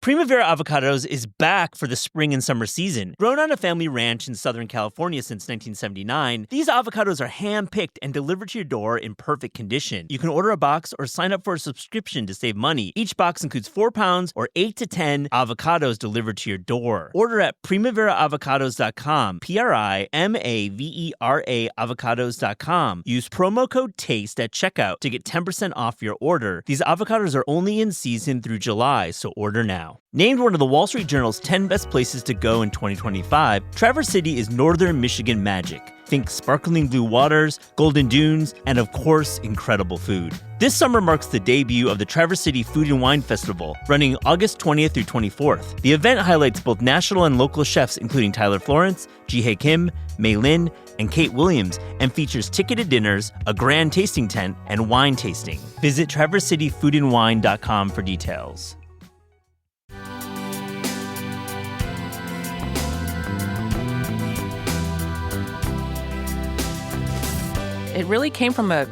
Primavera Avocados is back for the spring and summer season. Grown on a family ranch in Southern California since 1979, these avocados are hand-picked and delivered to your door in perfect condition. You can order a box or sign up for a subscription to save money. Each box includes 4 pounds or 8 to 10 avocados delivered to your door. Order at primaveraavocados.com, Primavera avocados.com. Use promo code TASTE at checkout to get 10% off your order. These avocados are only in season through July, so order now. Named one of the Wall Street Journal's 10 best places to go in 2025, Traverse City is northern Michigan magic. Think sparkling blue waters, golden dunes, and of course, incredible food. This summer marks the debut of the Traverse City Food and Wine Festival, running August 20th through 24th. The event highlights both national and local chefs including Tyler Florence, Ji-Hae Kim, Mei Lin, and Kate Williams, and features ticketed dinners, a grand tasting tent, and wine tasting. Visit traversityfoodandwine.com for details. It really came from a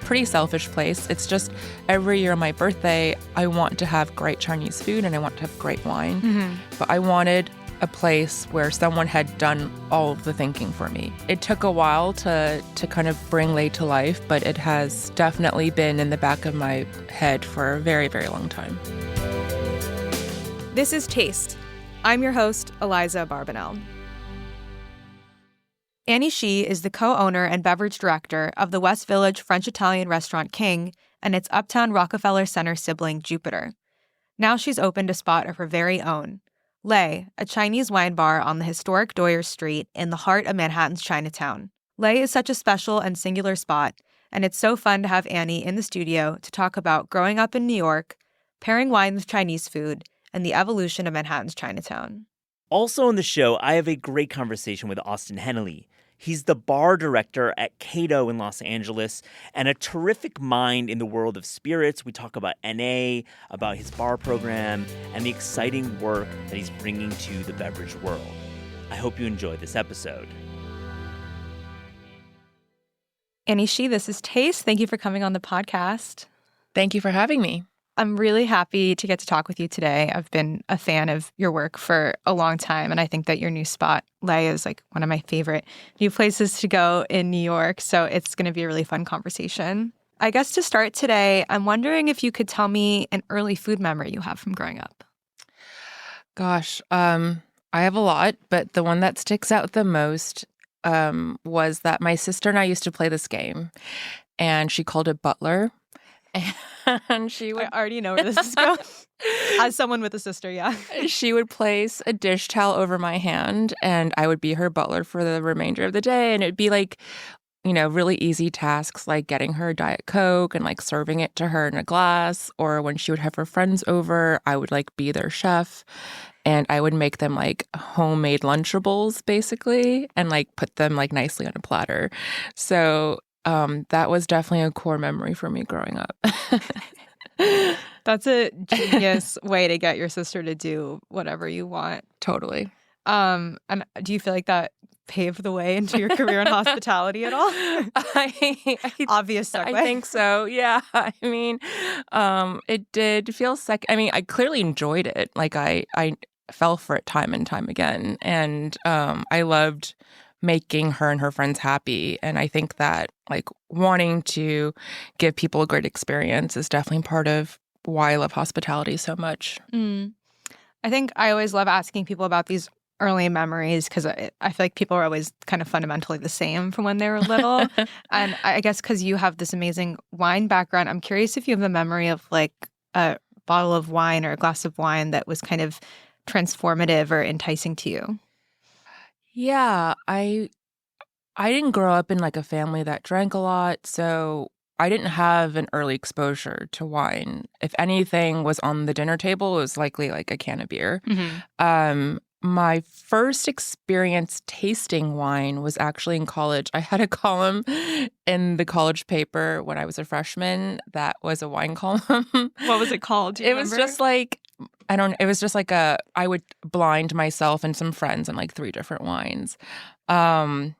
pretty selfish place. It's just every year on my birthday, I want to have great Chinese food and I want to have great wine. Mm-hmm. But I wanted a place where someone had done all of the thinking for me. It took a while to kind of bring Lei to life, but it has definitely been in the back of my head for a very, very long time. This is Taste. I'm your host, Eliza Barbanel. Annie Shi is the co-owner and beverage director of the West Village French-Italian restaurant King and its Uptown Rockefeller Center sibling Jupiter. Now she's opened a spot of her very own, Lei, a Chinese wine bar on the historic Doyer Street in the heart of Manhattan's Chinatown. Lei is such a special and singular spot, and it's so fun to have Annie in the studio to talk about growing up in New York, pairing wine with Chinese food, and the evolution of Manhattan's Chinatown. Also on the show, I have a great conversation with Austin Hennelly. He's the bar director at Cato in Los Angeles and a terrific mind in the world of spirits. We talk about NA, about his bar program, and the exciting work that he's bringing to the beverage world. I hope you enjoy this episode. Annie Shi, this is Taste. Thank you for coming on the podcast. Thank you for having me. I'm really happy to get to talk with you today. I've been a fan of your work for a long time, and I think that your new spot, Lei, is like one of my favorite new places to go in New York, so it's going to be a really fun conversation. I guess to start today, I'm wondering if you could tell me an early food memory you have from growing up. Gosh, I have a lot, but the one that sticks out the most was that my sister and I used to play this game, and she called it Butler. And she would... I already know where this is going. As someone with a sister, yeah. She would place a dish towel over my hand, and I would be her butler for the remainder of the day. And it'd be like, you know, really easy tasks like getting her a Diet Coke and like serving it to her in a glass. Or when she would have her friends over, I would like be their chef. And I would make them like homemade Lunchables, basically, and like put them like nicely on a platter. So that was definitely a core memory for me growing up. That's a genius way to get your sister to do whatever you want. Totally. And do you feel like that paved the way into your career in hospitality at all? Obvious segue. I think so, yeah. I mean, it did feel I clearly enjoyed it. Like, I fell for it time and time again. And I loved making her and her friends happy. And I think that like wanting to give people a great experience is definitely part of why I love hospitality so much. I think I always love asking people about these early memories because I feel like people are always kind of fundamentally the same from when they were little. And I guess because you have this amazing wine background, I'm curious if you have a memory of like a bottle of wine or a glass of wine that was kind of transformative or enticing to you. Yeah, I didn't grow up in like a family that drank a lot, so I didn't have an early exposure to wine. If anything was on the dinner table, it was likely like a can of beer. Mm-hmm. My first experience tasting wine was actually in college. I had a column in the college paper when I was a freshman that was a wine column. What was it called? Do you remember? Was just like, it was just like I would blind myself and some friends on like 3 different wines. And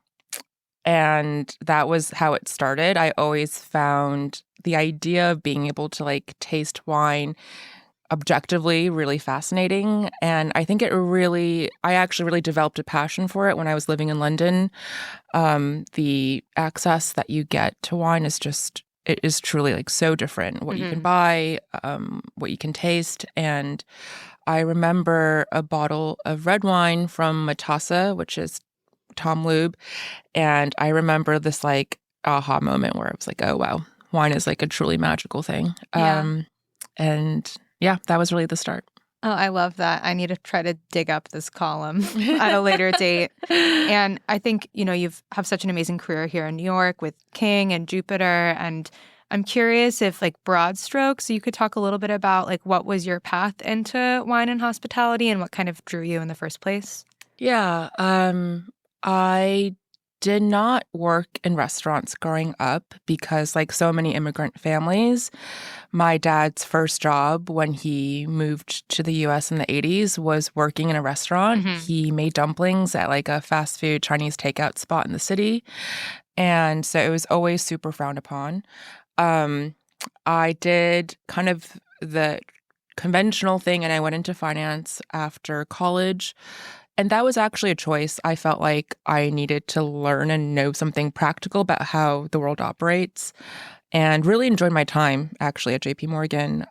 that was how it started. I always found the idea of being able to like taste wine objectively really fascinating. And I think I actually really developed a passion for it when I was living in London. The access that you get to wine it is truly like so different. What you can buy, what you can taste. And I remember a bottle of red wine from Matassa, which is Tom Lube. And I remember this like aha moment where I was like, oh, wow, wine is like a truly magical thing. Yeah. And yeah, that was really the start. Oh, I love that. I need to try to dig up this column at a later date. And I think, you have such an amazing career here in New York with King and Jupiter. And I'm curious if, like, broad strokes, you could talk a little bit about, like, what was your path into wine and hospitality and what kind of drew you in the first place? Yeah, I did not work in restaurants growing up because, like so many immigrant families, my dad's first job when he moved to the US in the 80s was working in a restaurant. He made dumplings at like a fast food Chinese takeout spot in the city. And so it was always super frowned upon. I did kind of the conventional thing and I went into finance after college. And that was actually a choice. I felt like I needed to learn and know something practical about how the world operates and really enjoyed my time actually at JP Morgan.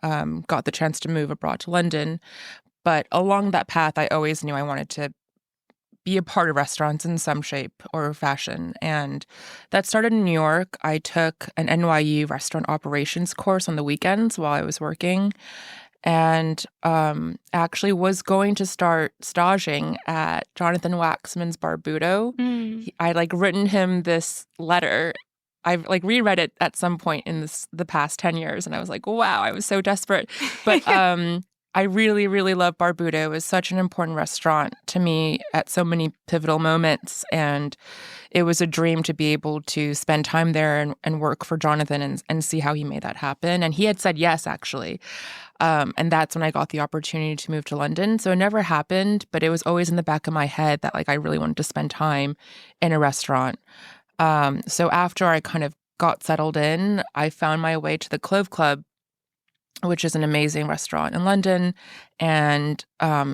Got the chance to move abroad to London. But along that path, I always knew I wanted to be a part of restaurants in some shape or fashion. And that started in New York. I took an NYU restaurant operations course on the weekends while I was working. And actually was going to start staging at Jonathan Waxman's Barbuto. I'd like written him this letter. I've like reread it at some point in the past 10 years. And I was like, wow, I was so desperate. But I really, really love Barbuto. It was such an important restaurant to me at so many pivotal moments. And it was a dream to be able to spend time there and work for Jonathan and see how he made that happen. And he had said yes, actually. And that's when I got the opportunity to move to London. So it never happened, but it was always in the back of my head that like I really wanted to spend time in a restaurant. So after I kind of got settled in, I found my way to the Clove Club, which is an amazing restaurant in London, and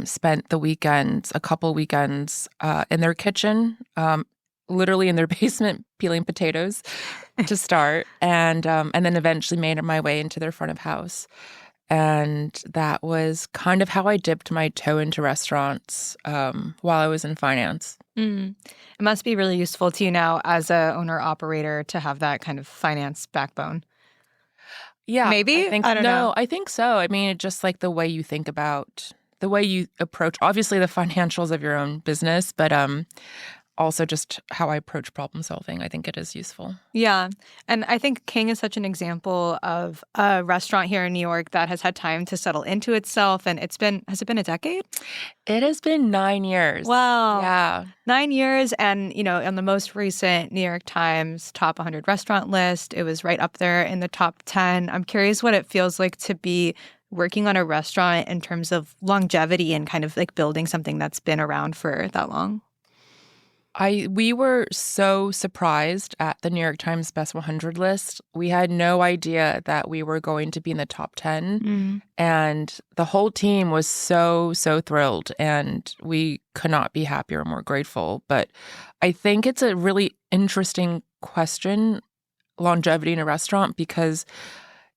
spent a couple weekends in their kitchen, literally in their basement, peeling potatoes to start, and then eventually made my way into their front of house. And that was kind of how I dipped my toe into restaurants while I was in finance. It must be really useful to you now as a owner-operator to have that kind of finance backbone. Yeah. Maybe? I don't know. I think so. I mean, it's just like the way you think about, the way you approach, obviously the financials of your own business, but also just how I approach problem solving. I think it is useful. Yeah. And I think King is such an example of a restaurant here in New York that has had time to settle into itself. And has it been a decade? It has been 9 years. Wow. Yeah. 9 years. And, on the most recent New York Times top 100 restaurant list, it was right up there in the top 10. I'm curious what it feels like to be working on a restaurant in terms of longevity and kind of like building something that's been around for that long. We were so surprised at the New York Times Best 100 list. We had no idea that we were going to be in the top 10. And the whole team was so, so thrilled. And we could not be happier or more grateful. But I think it's a really interesting question, longevity in a restaurant, because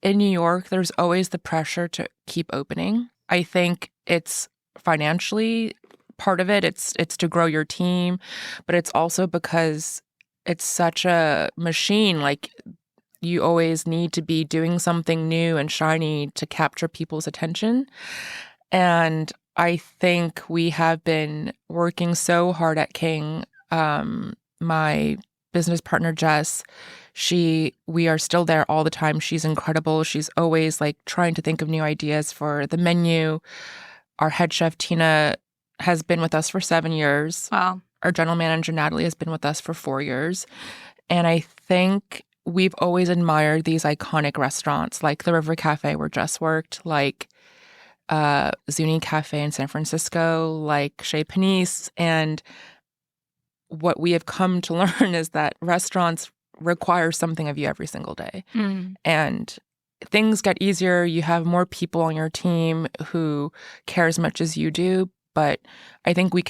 in New York, there's always the pressure to keep opening. I think it's financially part of it. It's to grow your team, but it's also because it's such a machine. Like you always need to be doing something new and shiny to capture people's attention. And I think we have been working so hard at King. My business partner, Jess, we are still there all the time. She's incredible. She's always like trying to think of new ideas for the menu. Our head chef, Tina, has been with us for 7 years. Wow. Our general manager, Natalie, has been with us for 4 years. And I think we've always admired these iconic restaurants like the River Cafe where Jess worked, like Zuni Cafe in San Francisco, like Chez Panisse. And what we have come to learn is that restaurants require something of you every single day. And things get easier. You have more people on your team who care as much as you do. But I think we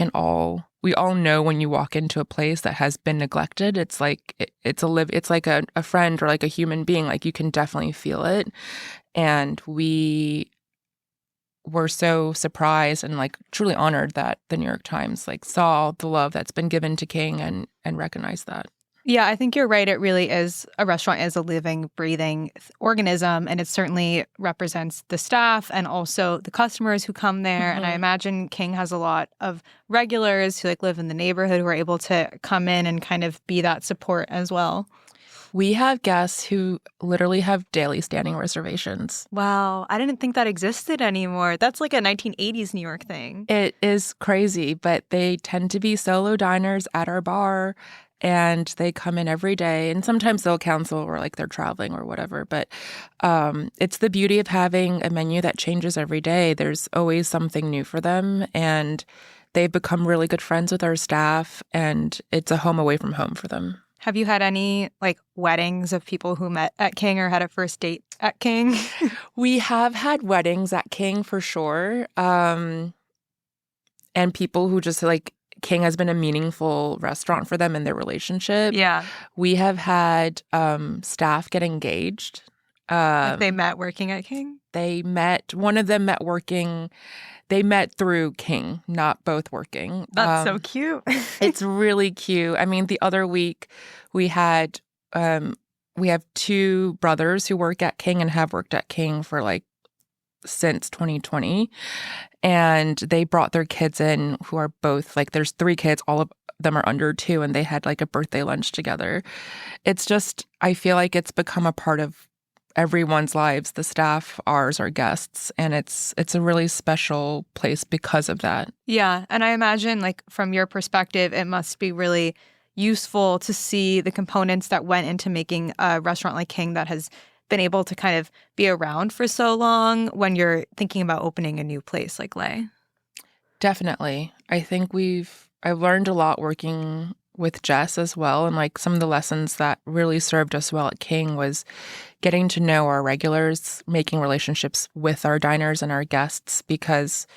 all know when you walk into a place that has been neglected, it's like it's like a friend or like a human being. Like you can definitely feel it. And we were so surprised and like truly honored that the New York Times like saw the love that's been given to King and recognized that. Yeah, I think you're right. It really is. A restaurant is a living, breathing organism, and it certainly represents the staff and also the customers who come there. And I imagine King has a lot of regulars who like live in the neighborhood who are able to come in and kind of be that support as well. We have guests who literally have daily standing reservations. Wow, I didn't think that existed anymore. That's like a 1980s New York thing. It is crazy, but they tend to be solo diners at our bar. And they come in every day, and sometimes they'll cancel or like they're traveling or whatever. But it's the beauty of having a menu that changes every day. There's always something new for them, and they've become really good friends with our staff, and it's a home away from home for them. Have you had any like weddings of people who met at King or had a first date at King? We have had weddings at King for sure, and people who just like King has been a meaningful restaurant for them in their relationship. Yeah. We have had staff get engaged. Like they met working at King? One of them met working. They met through King, not both working. That's so cute. It's really cute. I mean, the other week we have two brothers who work at King and have worked at King for like since 2020. And they brought their kids in who are both like, there's 3 kids, all of them are under 2, and they had like a birthday lunch together. It's just, I feel like it's become a part of everyone's lives, the staff, ours, our guests. And it's a really special place because of that. Yeah. And I imagine like from your perspective, it must be really useful to see the components that went into making a restaurant like King that has been able to kind of be around for so long when you're thinking about opening a new place like Lay? Definitely. I think I've learned a lot working with Jess as well. And like some of the lessons that really served us well at King was getting to know our regulars, making relationships with our diners and our guests, because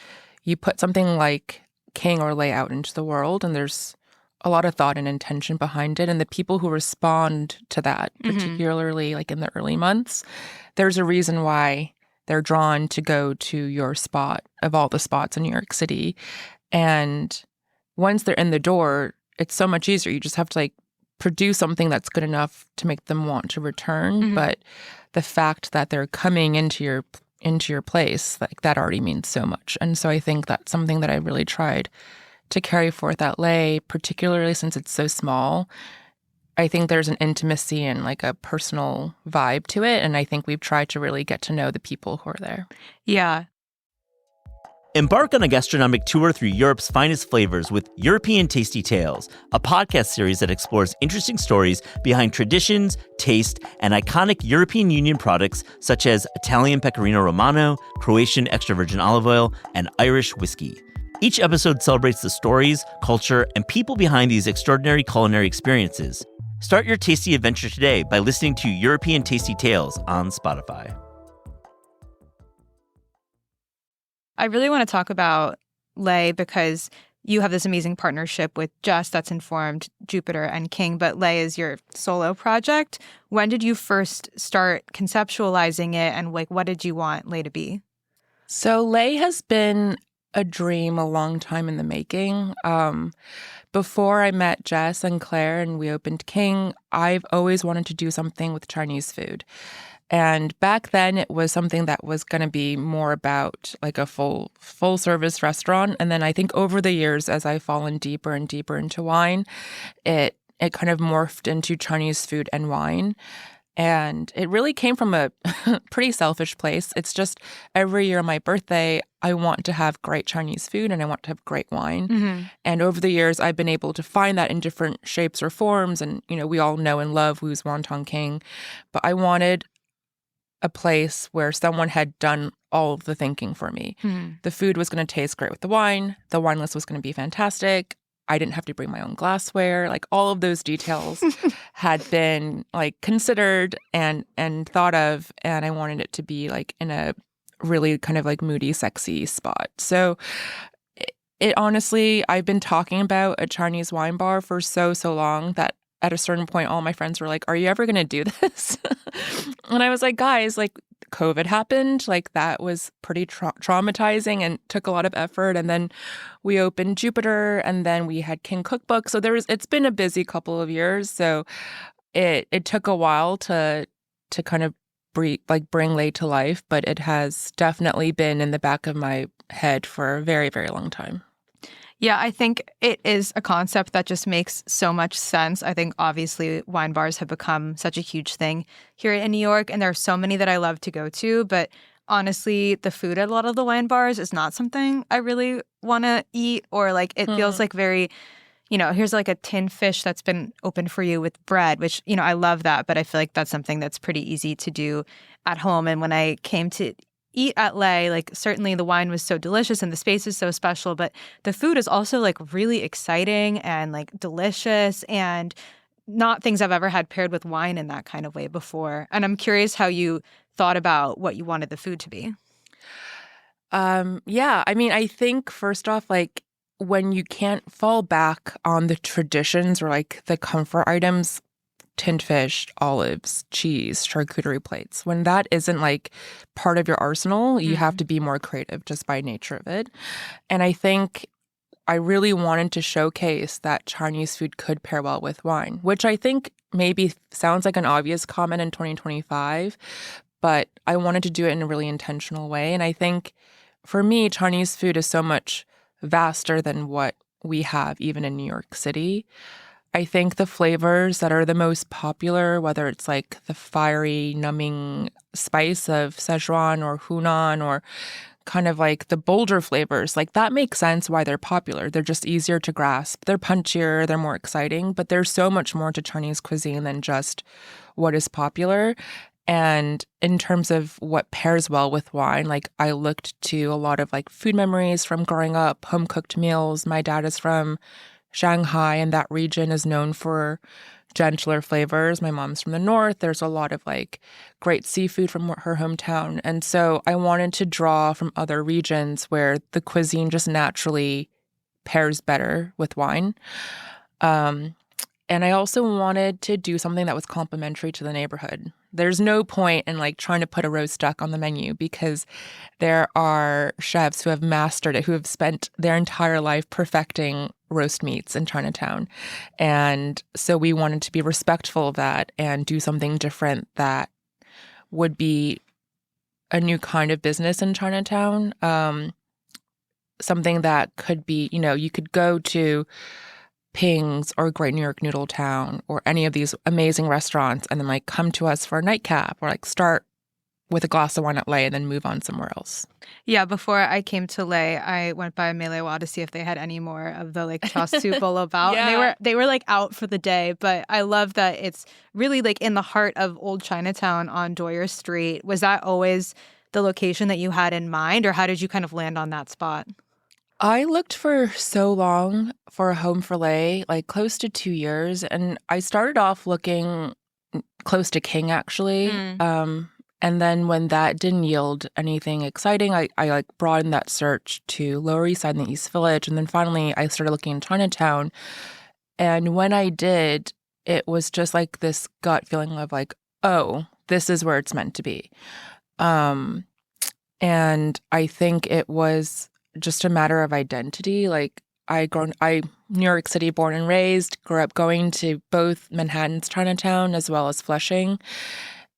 you put something like King or Lay out into the world and there's a lot of thought and intention behind it. And the people who respond to that, particularly like in the early months, there's a reason why they're drawn to go to your spot of all the spots in New York City. And once they're in the door, it's so much easier. You just have to like produce something that's good enough to make them want to return. But the fact that they're coming into your place, like that already means so much. And so I think that's something that I really tried to carry forth at Lay, particularly since it's so small. I think there's an intimacy and like a personal vibe to it. And I think we've tried to really get to know the people who are there. Yeah. Embark on a gastronomic tour through Europe's finest flavors with European Tasty Tales, a podcast series that explores interesting stories behind traditions, taste, and iconic European Union products such as Italian Pecorino Romano, Croatian extra virgin olive oil, and Irish whiskey. Each episode celebrates the stories, culture, and people behind these extraordinary culinary experiences. Start your tasty adventure today by listening to European Tasty Tales on Spotify. I really want to talk about Lay because you have this amazing partnership with Jess that's informed Jupiter and King, but Lay is your solo project. When did you first start conceptualizing it, and like what did you want Lay to be? So Lay has been a dream a long time in the making. Before I met Jess and Claire and we opened King, I've always wanted to do something with Chinese food. And back then it was something that was going to be more about like a full service restaurant. And then I think over the years, as I've fallen deeper and deeper into wine, it kind of morphed into Chinese food and wine. And it really came from a pretty selfish place. It's just every year on my birthday, I want to have great Chinese food and I want to have great wine. And over the years, I've been able to find that in different shapes or forms. And, you know, we all know and love Wu's Wonton King. But I wanted a place where someone had done all of the thinking for me. The food was going to taste great with the wine. The wine list was going to be fantastic. I didn't have to bring my own glassware. Like all of those details had been like considered and thought of, and I wanted it to be like in a really kind of like moody, sexy spot. So it honestly, I've been talking about a Chinese wine bar for so long that at a certain point, all my friends were like, "Are you ever going to do this?" And I was like, "Guys, like COVID happened. Like that was pretty traumatizing and took a lot of effort. And then we opened Jupiter, and then we had King Cookbook. So it's been a busy couple of years. So it took a while to kind of bring Lay to life, but it has definitely been in the back of my head for a very, very long time." Yeah, I think it is a concept that just makes so much sense. I think obviously wine bars have become such a huge thing here in New York, and there are so many that I love to go to. But honestly, the food at a lot of the wine bars is not something I really want to eat, or like it feels like very, here's like a tin fish that's been opened for you with bread, which, I love that. But I feel like that's something that's pretty easy to do at home. And when I came to eat at Lay, like certainly the wine was so delicious and the space is so special, but the food is also like really exciting and like delicious and not things I've ever had paired with wine in that kind of way before. And I'm curious how you thought about what you wanted the food to be. Yeah, I mean, I think first off, like when you can't fall back on the traditions or like the comfort items, tinned fish, olives, cheese, charcuterie plates. When that isn't like part of your arsenal, you have to be more creative just by nature of it. And I think I really wanted to showcase that Chinese food could pair well with wine, which I think maybe sounds like an obvious comment in 2025, but I wanted to do it in a really intentional way. And I think for me, Chinese food is so much vaster than what we have even in New York City. I think the flavors that are the most popular, whether it's like the fiery, numbing spice of Szechuan or Hunan or kind of like the bolder flavors, like that makes sense why they're popular. They're just easier to grasp. They're punchier, they're more exciting, but there's so much more to Chinese cuisine than just what is popular. And in terms of what pairs well with wine, like I looked to a lot of like food memories from growing up, home cooked meals. My dad is from Shanghai, and that region is known for gentler flavors. My mom's from the north. There's a lot of like great seafood from her hometown. And so I wanted to draw from other regions where the cuisine just naturally pairs better with wine. And I also wanted to do something that was complementary to the neighborhood. There's no point in like trying to put a roast duck on the menu because there are chefs who have mastered it, who have spent their entire life perfecting roast meats in Chinatown. And so we wanted to be respectful of that and do something different that would be a new kind of business in Chinatown. Something that could be, you could go to Ping's or Great New York Noodle Town or any of these amazing restaurants and then like come to us for a nightcap or like start with a glass of wine at Lay and then move on somewhere else. Yeah, before I came to Lay, I went by Melewa to see if they had any more of the like char siu bolo bao. Yeah. And they were like out for the day, but I love that it's really like in the heart of old Chinatown on Doyer Street. Was that always the location that you had in mind, or how did you kind of land on that spot? I looked for so long for a home for Lay, like close to 2 years. And I started off looking close to King, actually. And then when that didn't yield anything exciting, I like broadened that search to Lower East Side and the East Village. And then finally I started looking in Chinatown. And when I did, it was just like this gut feeling of like, oh, this is where it's meant to be. And I think it was just a matter of identity. Like New York City born and raised, grew up going to both Manhattan's Chinatown as well as Flushing.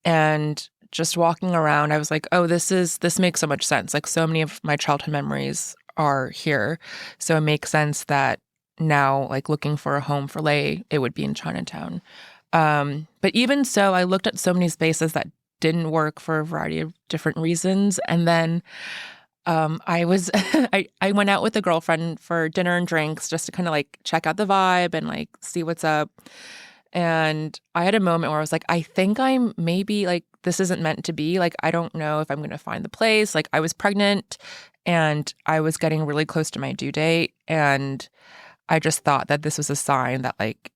And just walking around, I was like, oh, this makes so much sense. Like so many of my childhood memories are here. So it makes sense that now, like looking for a home for Lay, it would be in Chinatown. But even so, I looked at so many spaces that didn't work for a variety of different reasons. And then I went out with a girlfriend for dinner and drinks just to kind of like check out the vibe and like see what's up. And I had a moment where I was like, I think I'm maybe like, this isn't meant to be. Like, I don't know if I'm going to find the place. Like, I was pregnant and I was getting really close to my due date. And I just thought that this was a sign that like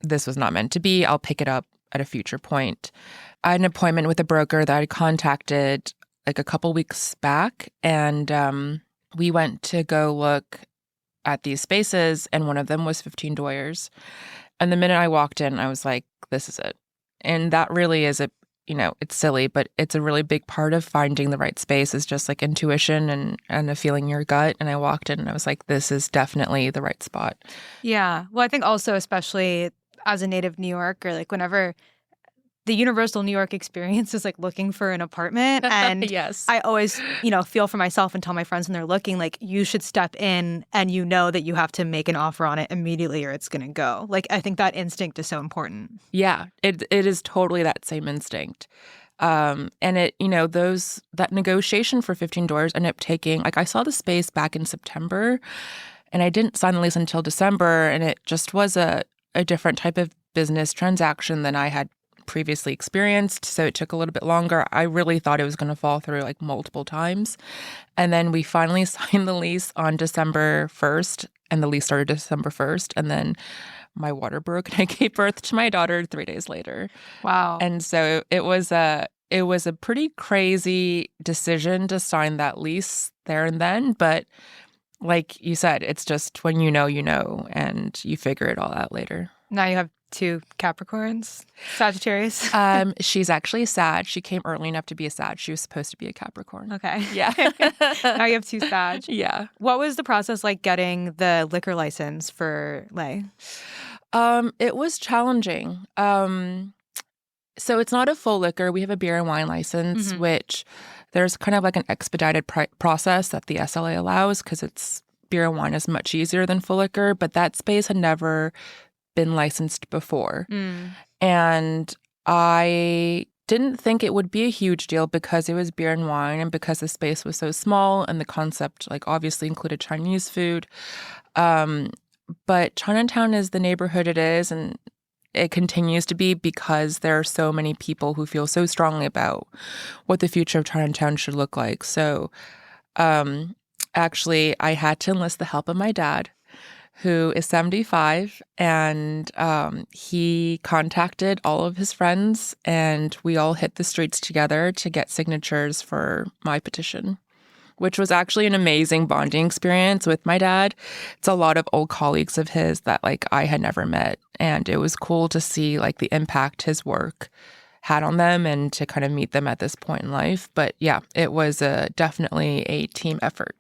this was not meant to be. I'll pick it up at a future point. I had an appointment with a broker that I contacted like a couple weeks back, and we went to go look at these spaces, and one of them was 15 Doyers. And the minute I walked in, I was like, this is it. And that really is it's silly, but it's a really big part of finding the right space is just like intuition and a feeling in your gut. And I walked in and I was like, this is definitely the right spot. Yeah. Well, I think also, especially as a native New Yorker, like whenever the universal New York experience is like looking for an apartment. And yes. I always, feel for myself and tell my friends when they're looking, like, you should step in and you know that you have to make an offer on it immediately or it's going to go. Like, I think that instinct is so important. Yeah, it is totally that same instinct. And it, that negotiation for 15 Doors ended up taking, like I saw the space back in September and I didn't sign the lease until December. And it just was a different type of business transaction than I had previously experienced. So it took a little bit longer. I really thought it was going to fall through like multiple times. And then we finally signed the lease on December 1st and the lease started December 1st. And then my water broke and I gave birth to my daughter 3 days later. Wow. And so it was a pretty crazy decision to sign that lease there and then. But like you said, it's just when you know, and you figure it all out later. Now you have 2 Capricorns, Sagittarius. She's actually Sag. She came early enough to be a Sag. She was supposed to be a Capricorn. Okay. Yeah. Now you have 2 Sag. Yeah. What was the process like getting the liquor license for Lay? It was challenging. So it's not a full liquor. We have a beer and wine license, which there's kind of like an expedited process that the SLA allows because it's beer and wine is much easier than full liquor. But that space had never been licensed before. And I didn't think it would be a huge deal because it was beer and wine and because the space was so small and the concept like obviously included Chinese food. But Chinatown is the neighborhood it is and it continues to be because there are so many people who feel so strongly about what the future of Chinatown should look like. So actually I had to enlist the help of my dad, who is 75, and he contacted all of his friends, and we all hit the streets together to get signatures for my petition, which was actually an amazing bonding experience with my dad. It's a lot of old colleagues of his that like I had never met, and it was cool to see like the impact his work had on them and to kind of meet them at this point in life. But yeah, it was definitely a team effort.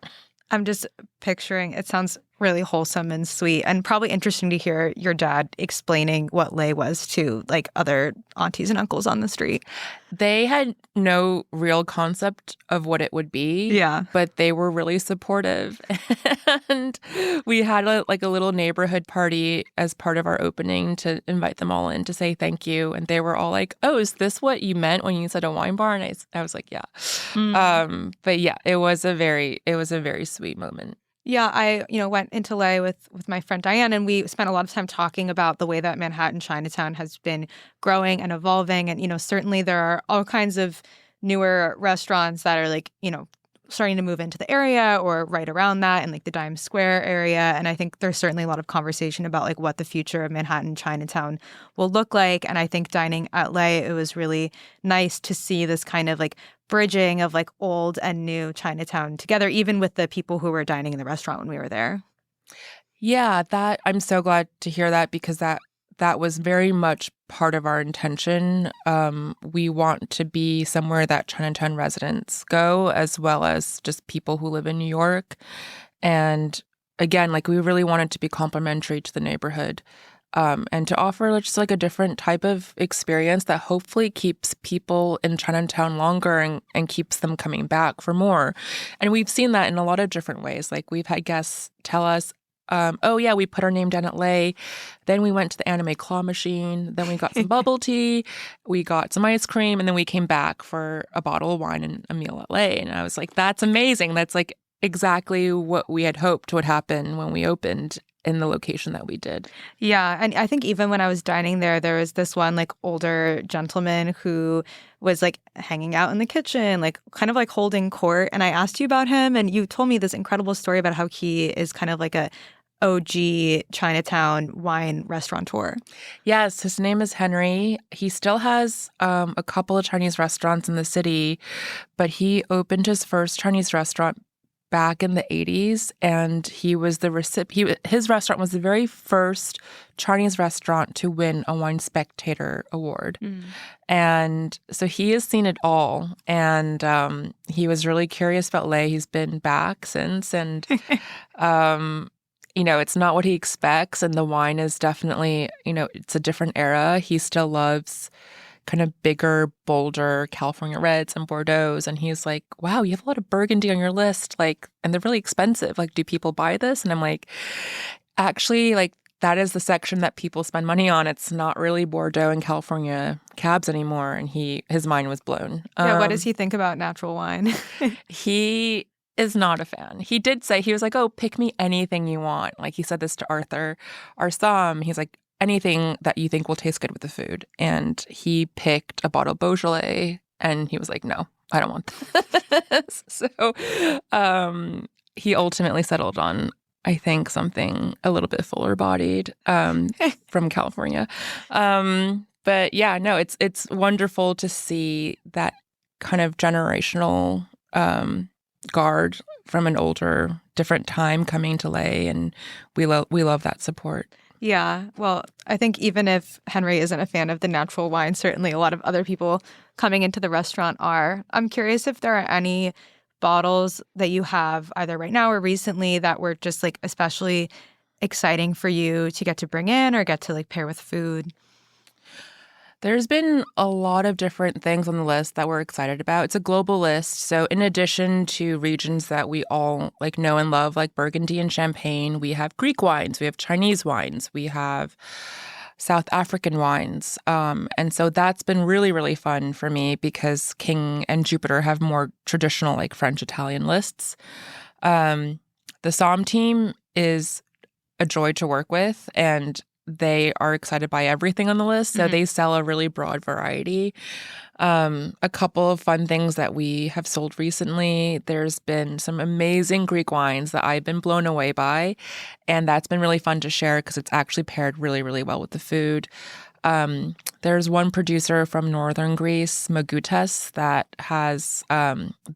I'm just picturing, it sounds really wholesome and sweet and probably interesting to hear your dad explaining what Lay was to like other aunties and uncles on the street. They had no real concept of what it would be. Yeah. But they were really supportive. And we had a little neighborhood party as part of our opening to invite them all in to say thank you. And they were all like, oh, is this what you meant when you said a wine bar? And I was like, yeah. But yeah, it was a very sweet moment. Yeah, I went into Lay with my friend Diane, and we spent a lot of time talking about the way that Manhattan Chinatown has been growing and evolving. And, certainly there are all kinds of newer restaurants that are like, starting to move into the area or right around that in like the Dime Square area. And I think there's certainly a lot of conversation about like what the future of Manhattan Chinatown will look like. And I think dining at Lay, it was really nice to see this kind of like bridging of like old and new Chinatown together, even with the people who were dining in the restaurant when we were there. Yeah, I'm so glad to hear that because that was very much part of our intention. We want to be somewhere that Chinatown residents go, as well as just people who live in New York. And again, like we really want it to be complementary to the neighborhood. And to offer just like a different type of experience that hopefully keeps people in Chinatown longer and keeps them coming back for more. And we've seen that in a lot of different ways. Like we've had guests tell us, oh yeah, we put our name down at Lay. Then we went to the anime claw machine. Then we got some bubble tea. We got some ice cream. And then we came back for a bottle of wine and a meal at Lay. And I was like, that's amazing. That's like exactly what we had hoped would happen when we opened in the location that we did. Yeah. And I think even when I was dining there was this one like older gentleman who was like hanging out in the kitchen, like kind of like holding court. And I asked you about him and you told me this incredible story about how he is kind of like a OG Chinatown wine restaurateur. Yes, his name is Henry. He still has a couple of Chinese restaurants in the city, but he opened his first Chinese restaurant back in the 80s, and he was the his restaurant was the very first Chinese restaurant to win a Wine Spectator Award. And so he has seen it all, and he was really curious about Lei. He's been back since, and it's not what he expects, and the wine is definitely, it's a different era. He still loves kind of bigger, bolder California Reds and Bordeauxs. And he's like, wow, you have a lot of Burgundy on your list, and they're really expensive. Like, do people buy this? And I'm like, actually, that is the section that people spend money on. It's not really Bordeaux and California cabs anymore. And his mind was blown. Yeah, what does he think about natural wine? He is not a fan. He did say, he was like, oh, pick me anything you want. Like, he said this to Arthur, our somm. He's like, anything that you think will taste good with the food. And he picked a bottle of Beaujolais, and he was like, no, I don't want this. So he ultimately settled on, I think, something a little bit fuller bodied from California. But yeah, no, it's wonderful to see that kind of generational guard from an older, different time coming to Lei, and we love that support. Yeah, well, I think even if Henry isn't a fan of the natural wine, certainly a lot of other people coming into the restaurant are. I'm curious if there are any bottles that you have either right now or recently that were just especially exciting for you to get to bring in or get to pair with food. There's been a lot of different things on the list that we're excited about. It's a global list. So in addition to regions that we all know and love, like Burgundy and Champagne, we have Greek wines, we have Chinese wines, we have South African wines. And so that's been really, really fun for me because King and Jupiter have more traditional French Italian lists. The somm team is a joy to work with, and they are excited by everything on the list. So they sell a really broad variety. A couple of fun things that we have sold recently. There's been some amazing Greek wines that I've been blown away by. And that's been really fun to share because it's actually paired really, really well with the food. There's one producer from northern Greece, Magoutes, that has,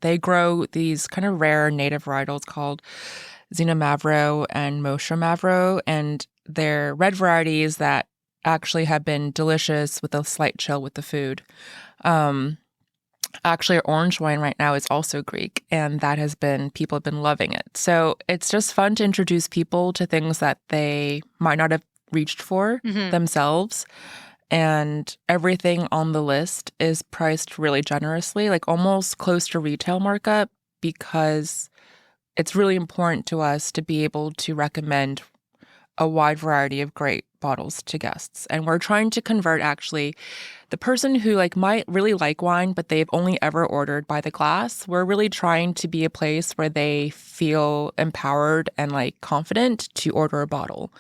they grow these kind of rare native varietals called Xenomavro and Mosher Mavro. And they're red varieties that actually have been delicious with a slight chill with the food. Actually, our orange wine right now is also Greek, and people have been loving it. So it's just fun to introduce people to things that they might not have reached for themselves. And everything on the list is priced really generously, almost close to retail markup, because it's really important to us to be able to recommend a wide variety of great bottles to guests. And we're trying to convert actually the person who might really like wine, but they've only ever ordered by the glass. We're really trying to be a place where they feel empowered and confident to order a bottle.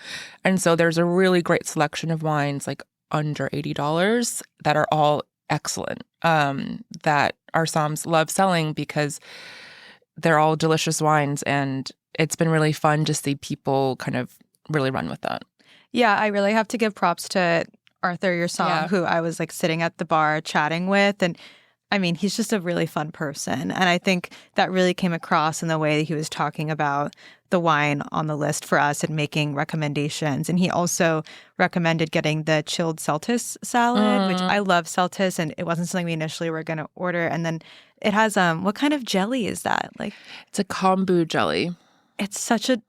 And so there's a really great selection of wines under $80 that are all excellent, that our somms love selling because they're all delicious wines. And it's been really fun to see people kind of really run with that. Yeah, I really have to give props to Arthur, your somm, who I was sitting at the bar chatting with. And I mean, he's just a really fun person. And I think that really came across in the way that he was talking about the wine on the list for us and making recommendations. And he also recommended getting the chilled Celtis salad, which I love Celtis, and it wasn't something we initially were going to order. And then it has, what kind of jelly is that? It's a kombu jelly. It's such a,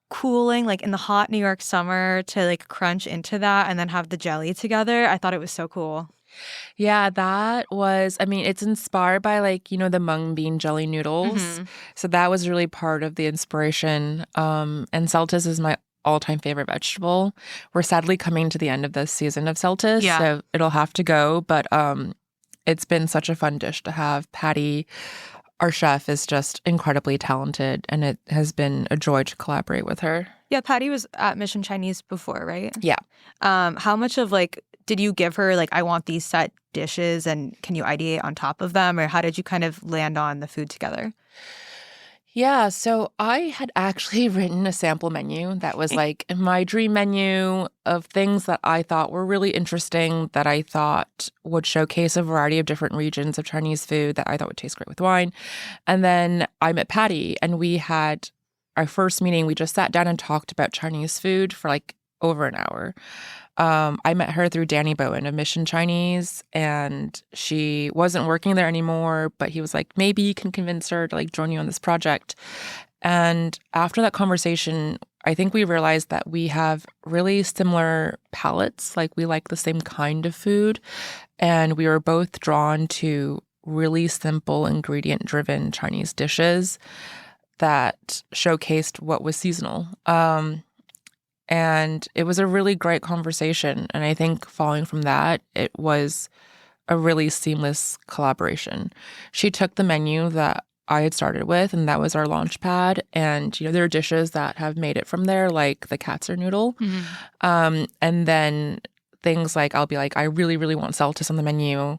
cooling, in the hot New York summer to crunch into that and then have the jelly together. I thought it was so cool. Yeah, that was, it's inspired by the mung bean jelly noodles. So that was really part of the inspiration. And Celtis is my all-time favorite vegetable. We're sadly coming to the end of this season of Celtis, so it'll have to go. But it's been such a fun dish to have. Patty, our chef, is just incredibly talented, and it has been a joy to collaborate with her. Yeah, Patty was at Mission Chinese before, right? Yeah. How much of did you give her I want these set dishes and can you ideate on top of them, or how did you kind of land on the food together? Yeah, so I had actually written a sample menu that was like my dream menu of things that I thought were really interesting, that I thought would showcase a variety of different regions of Chinese food that I thought would taste great with wine. And then I met Patty, and we had our first meeting. We just sat down and talked about Chinese food for like over an hour. I met her through Danny Bowen of Mission Chinese, and she wasn't working there anymore, but he was like, maybe you can convince her to like join you on this project. And after that conversation, I think we realized that we have really similar palates. Like we like the same kind of food, and we were both drawn to really simple ingredient-driven Chinese dishes that showcased what was seasonal. And it was a really great conversation. And I think following from that, it was a really seamless collaboration. She took the menu that I had started with, and that was our launch pad. And, you know, there are dishes that have made it from there, like the katsu noodle. And then things like, I'll be like, I really, really want seltas on the menu.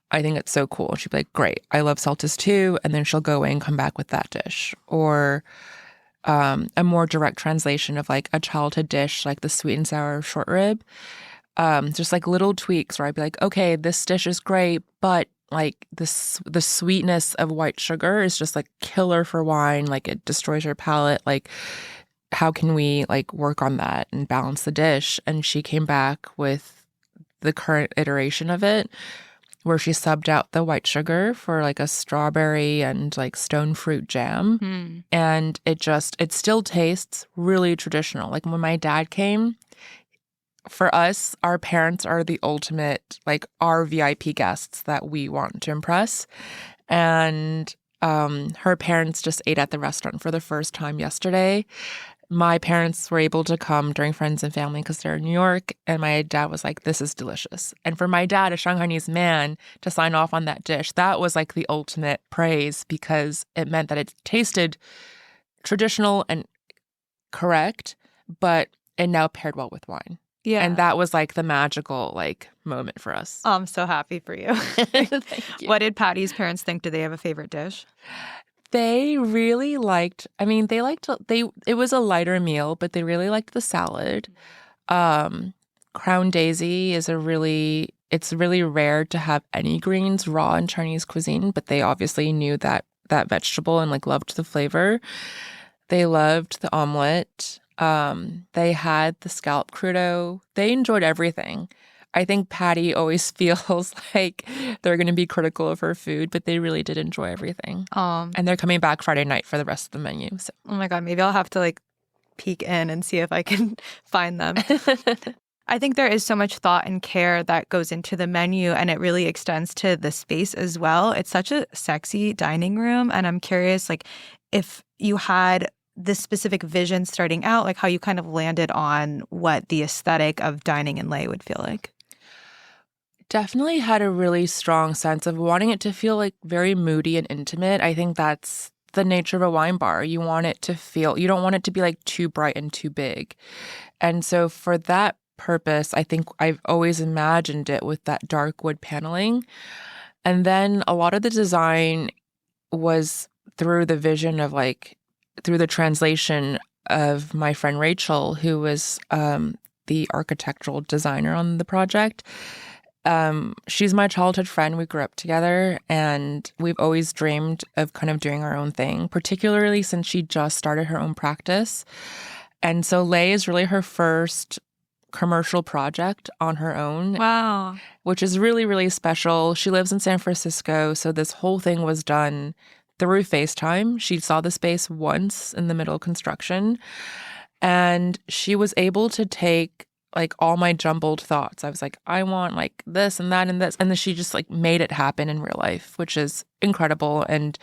I think it's so cool. She'd be like, great, I love seltas too. And then she'll go away and come back with that dish. Or a more direct translation of like a childhood dish, like the sweet and sour short rib. Just like little tweaks where I'd be like, okay, this dish is great, but like the sweetness of white sugar is just like killer for wine. Like it destroys your palate. Like how can we like work on that and balance the dish? And she came back with the current iteration of it, where she subbed out the white sugar for like a strawberry and like stone fruit jam. And it still tastes really traditional. Like when my dad came, for us, our parents are the ultimate, like our VIP guests that we want to impress. And her parents just ate at the restaurant for the first time yesterday. My parents were able to come during friends and family because they're in New York, and my dad was like, this is delicious. And for my dad, a Shanghainese man, to sign off on that dish, that was like the ultimate praise, because it meant that it tasted traditional and correct, but it now paired well with wine. Yeah. And that was like the magical like moment for us. Oh, I'm so happy for you. Thank you. What did Patty's parents think? Do they have a favorite dish? They really liked, it was a lighter meal, but they really liked the salad. Crown daisy it's really rare to have any greens raw in Chinese cuisine, but they obviously knew that vegetable and like loved the flavor. They loved the omelet. They had the scallop crudo. They enjoyed everything. I think Patty always feels like they're going to be critical of her food, but they really did enjoy everything. And they're coming back Friday night for the rest of the menu. So. Oh my God, maybe I'll have to like peek in and see if I can find them. I think there is so much thought and care that goes into the menu, and it really extends to the space as well. It's such a sexy dining room, and I'm curious, like, if you had this specific vision starting out, like how you kind of landed on what the aesthetic of dining in Leh would feel like. Definitely had a really strong sense of wanting it to feel like very moody and intimate. I think that's the nature of a wine bar. You want it to feel, you don't want it to be like too bright and too big. And so for that purpose, I think I've always imagined it with that dark wood paneling. And then a lot of the design was through the vision of like, through the translation of my friend Rachel, who was the architectural designer on the project. She's my childhood friend. We grew up together, and we've always dreamed of kind of doing our own thing, particularly since she just started her own practice. And so Leh is really her first commercial project on her own. Wow. Which is really, really special. She lives in San Francisco, so this whole thing was done through FaceTime. She saw the space once in the middle of construction, and she was able to take like all my jumbled thoughts. I was like, I want like this and that and this. And then she just like made it happen in real life, which is incredible and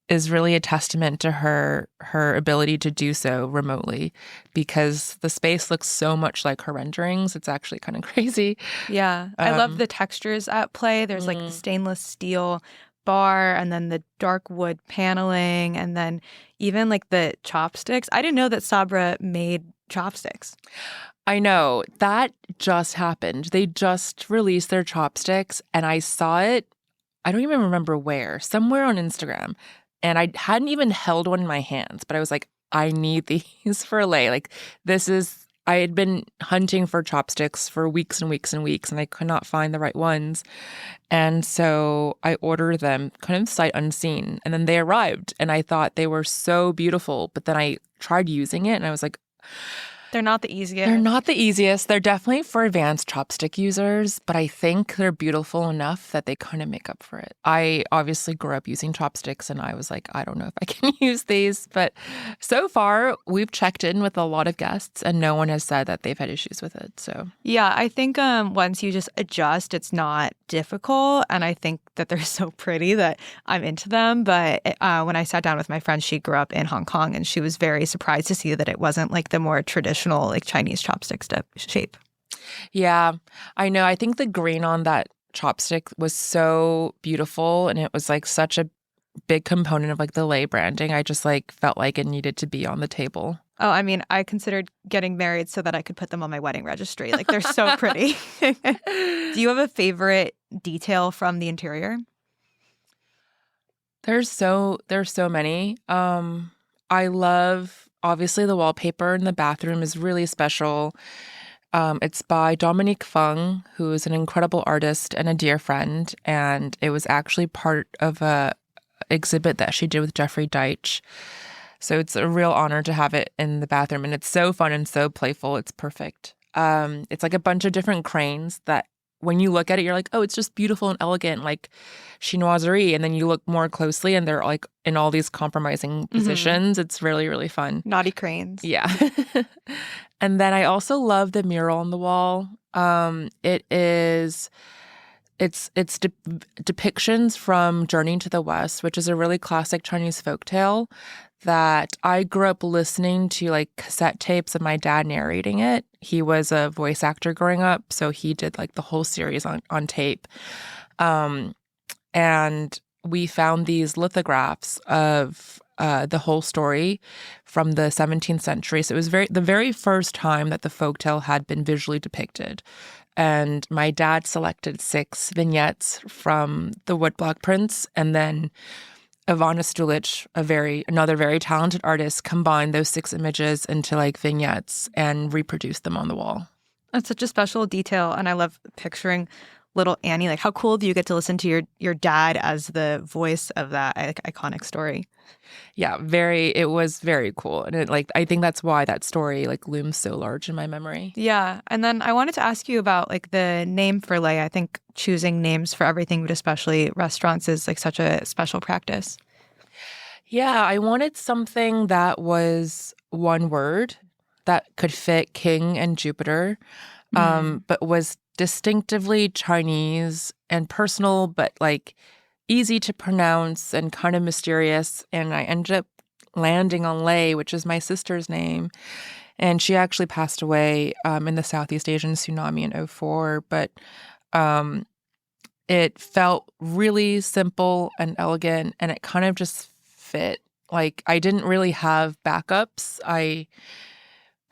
is really a testament to her ability to do so remotely, because the space looks so much like her renderings. It's actually kind of crazy. Yeah. I love the textures at play. There's like the stainless steel bar, and then the dark wood paneling, and then even like the chopsticks. I didn't know that Sabra made chopsticks. I know. That just happened. They just released their chopsticks, and I saw it, I don't even remember where, somewhere on Instagram. And I hadn't even held one in my hands, but I was like, I need these for Lei. Like, I had been hunting for chopsticks for weeks and weeks and weeks, and I could not find the right ones. And so I ordered them kind of sight unseen. And then they arrived, and I thought they were so beautiful. But then I tried using it, and I was like, They're not the easiest. they're not the easiest. They're definitely for advanced chopstick users, but I think they're beautiful enough that they kind of make up for it. I obviously grew up using chopsticks, and I was like, I don't know if I can use these. But so far, we've checked in with a lot of guests, and no one has said that they've had issues with it. So Yeah, I think once you just adjust, it's not difficult. And I think that they're so pretty that I'm into them. But when I sat down with my friend, she grew up in Hong Kong, and she was very surprised to see that it wasn't like the more traditional like Chinese chopstick shape. yeah, I know. I think the green on that chopstick was so beautiful, and it was like such a big component of like the Lei branding. I just like felt like it needed to be on the table. Oh, I mean, I considered getting married so that I could put them on my wedding registry. Like, they're so pretty. Do you have a favorite detail from the interior? There's so many. I love, obviously, the wallpaper in the bathroom is really special. It's by Dominique Fung, who is an incredible artist and a dear friend, and it was actually part of a exhibit that she did with Jeffrey Deitch. So it's a real honor to have it in the bathroom, and it's so fun and so playful. It's perfect. It's like a bunch of different cranes that when you look at it, you're like, oh, it's just beautiful and elegant, like chinoiserie. And then you look more closely, and they're like in all these compromising positions. It's really, really fun. Naughty cranes. Yeah. And then I also love the mural on the wall. It's depictions from Journey to the West, which is a really classic Chinese folktale that I grew up listening to, like cassette tapes of my dad narrating it. He was a voice actor growing up, so he did like the whole series on tape. And we found these lithographs of the whole story from the 17th century. So it was the very first time that the folktale had been visually depicted. And my dad selected 6 vignettes from the woodblock prints, and then Ivana Stulich, another very talented artist, combined those 6 images into like vignettes and reproduced them on the wall. That's such a special detail, and I love picturing little Annie. Like, how cool do you get to listen to your dad as the voice of that iconic story? Yeah, it was very cool. And I think that's why that story like looms so large in my memory. Yeah. And then I wanted to ask you about like the name for Lei. I think choosing names for everything, but especially restaurants, is like such a special practice. Yeah, I wanted something that was one word that could fit King and Jupiter, but was distinctively Chinese and personal, but like easy to pronounce and kind of mysterious. And I ended up landing on Lei, which is my sister's name. And she actually passed away in the Southeast Asian tsunami in 2004. But it felt really simple and elegant, and it kind of just fit. Like, I didn't really have backups. I,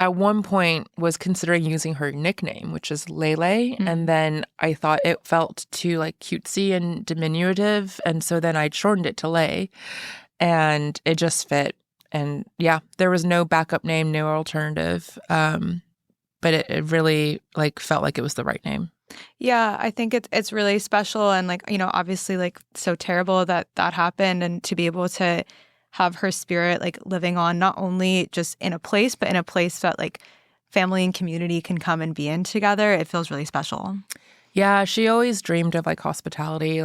at one point, was considering using her nickname, which is Lele, and then I thought it felt too like cutesy and diminutive, and so then I shortened it to Lei, and it just fit. And yeah, there was no backup name, no alternative, but it really like felt like it was the right name. Yeah, I think it's really special, and like, you know, obviously like so terrible that happened, and to be able to have her spirit like living on not only just in a place, but in a place that like family and community can come and be in together. It feels really special. Yeah, she always dreamed of like hospitality,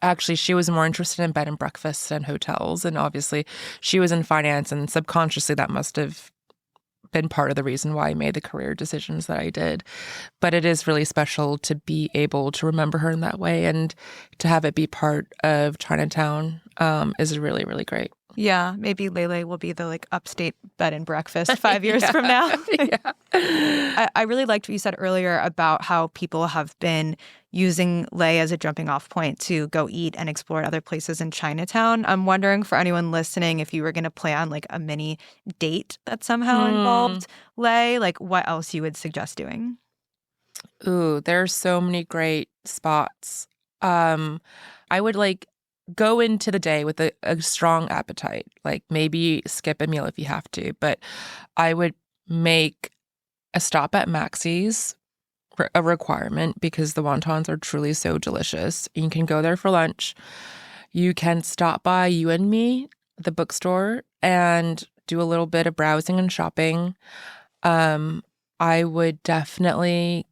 actually she was more interested in bed and breakfast and hotels, and obviously she was in finance, and subconsciously that must have been part of the reason why I made the career decisions that I did. But it is really special to be able to remember her in that way, and to have it be part of Chinatown is really, really great. Yeah, maybe Lele will be the like upstate bed and breakfast 5 years from now. Yeah. I really liked what you said earlier about how people have been using Lei as a jumping off point to go eat and explore other places in Chinatown. I'm wondering, for anyone listening, if you were going to plan like a mini date that somehow involved Lei, like what else you would suggest doing? Ooh, there's so many great spots. I would like go into the day with a strong appetite. Like maybe skip a meal if you have to. But I would make a stop at Maxie's a requirement because the wontons are truly so delicious. You can go there for lunch. You can stop by You and Me, the bookstore, and do a little bit of browsing and shopping. I would definitely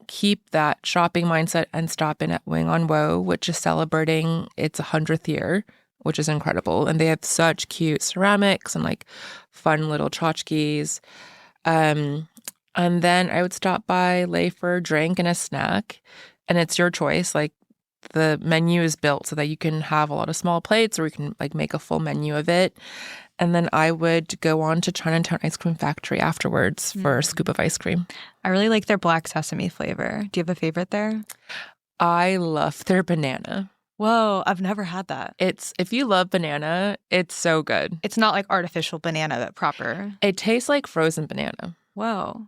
keep that shopping mindset and stop in at Wing on Woe, which is celebrating its 100th year, which is incredible. And they have such cute ceramics and like fun little tchotchkes. And then I would stop by Lay for a drink and a snack. And it's your choice. Like the menu is built so that you can have a lot of small plates or you can like make a full menu of it. And then I would go on to Chinatown Ice Cream Factory afterwards for a scoop of ice cream. I really like their black sesame flavor. Do you have a favorite there? I love their banana. Whoa, I've never had that. If you love banana, it's so good. It's not like artificial banana, but proper. It tastes like frozen banana. Whoa.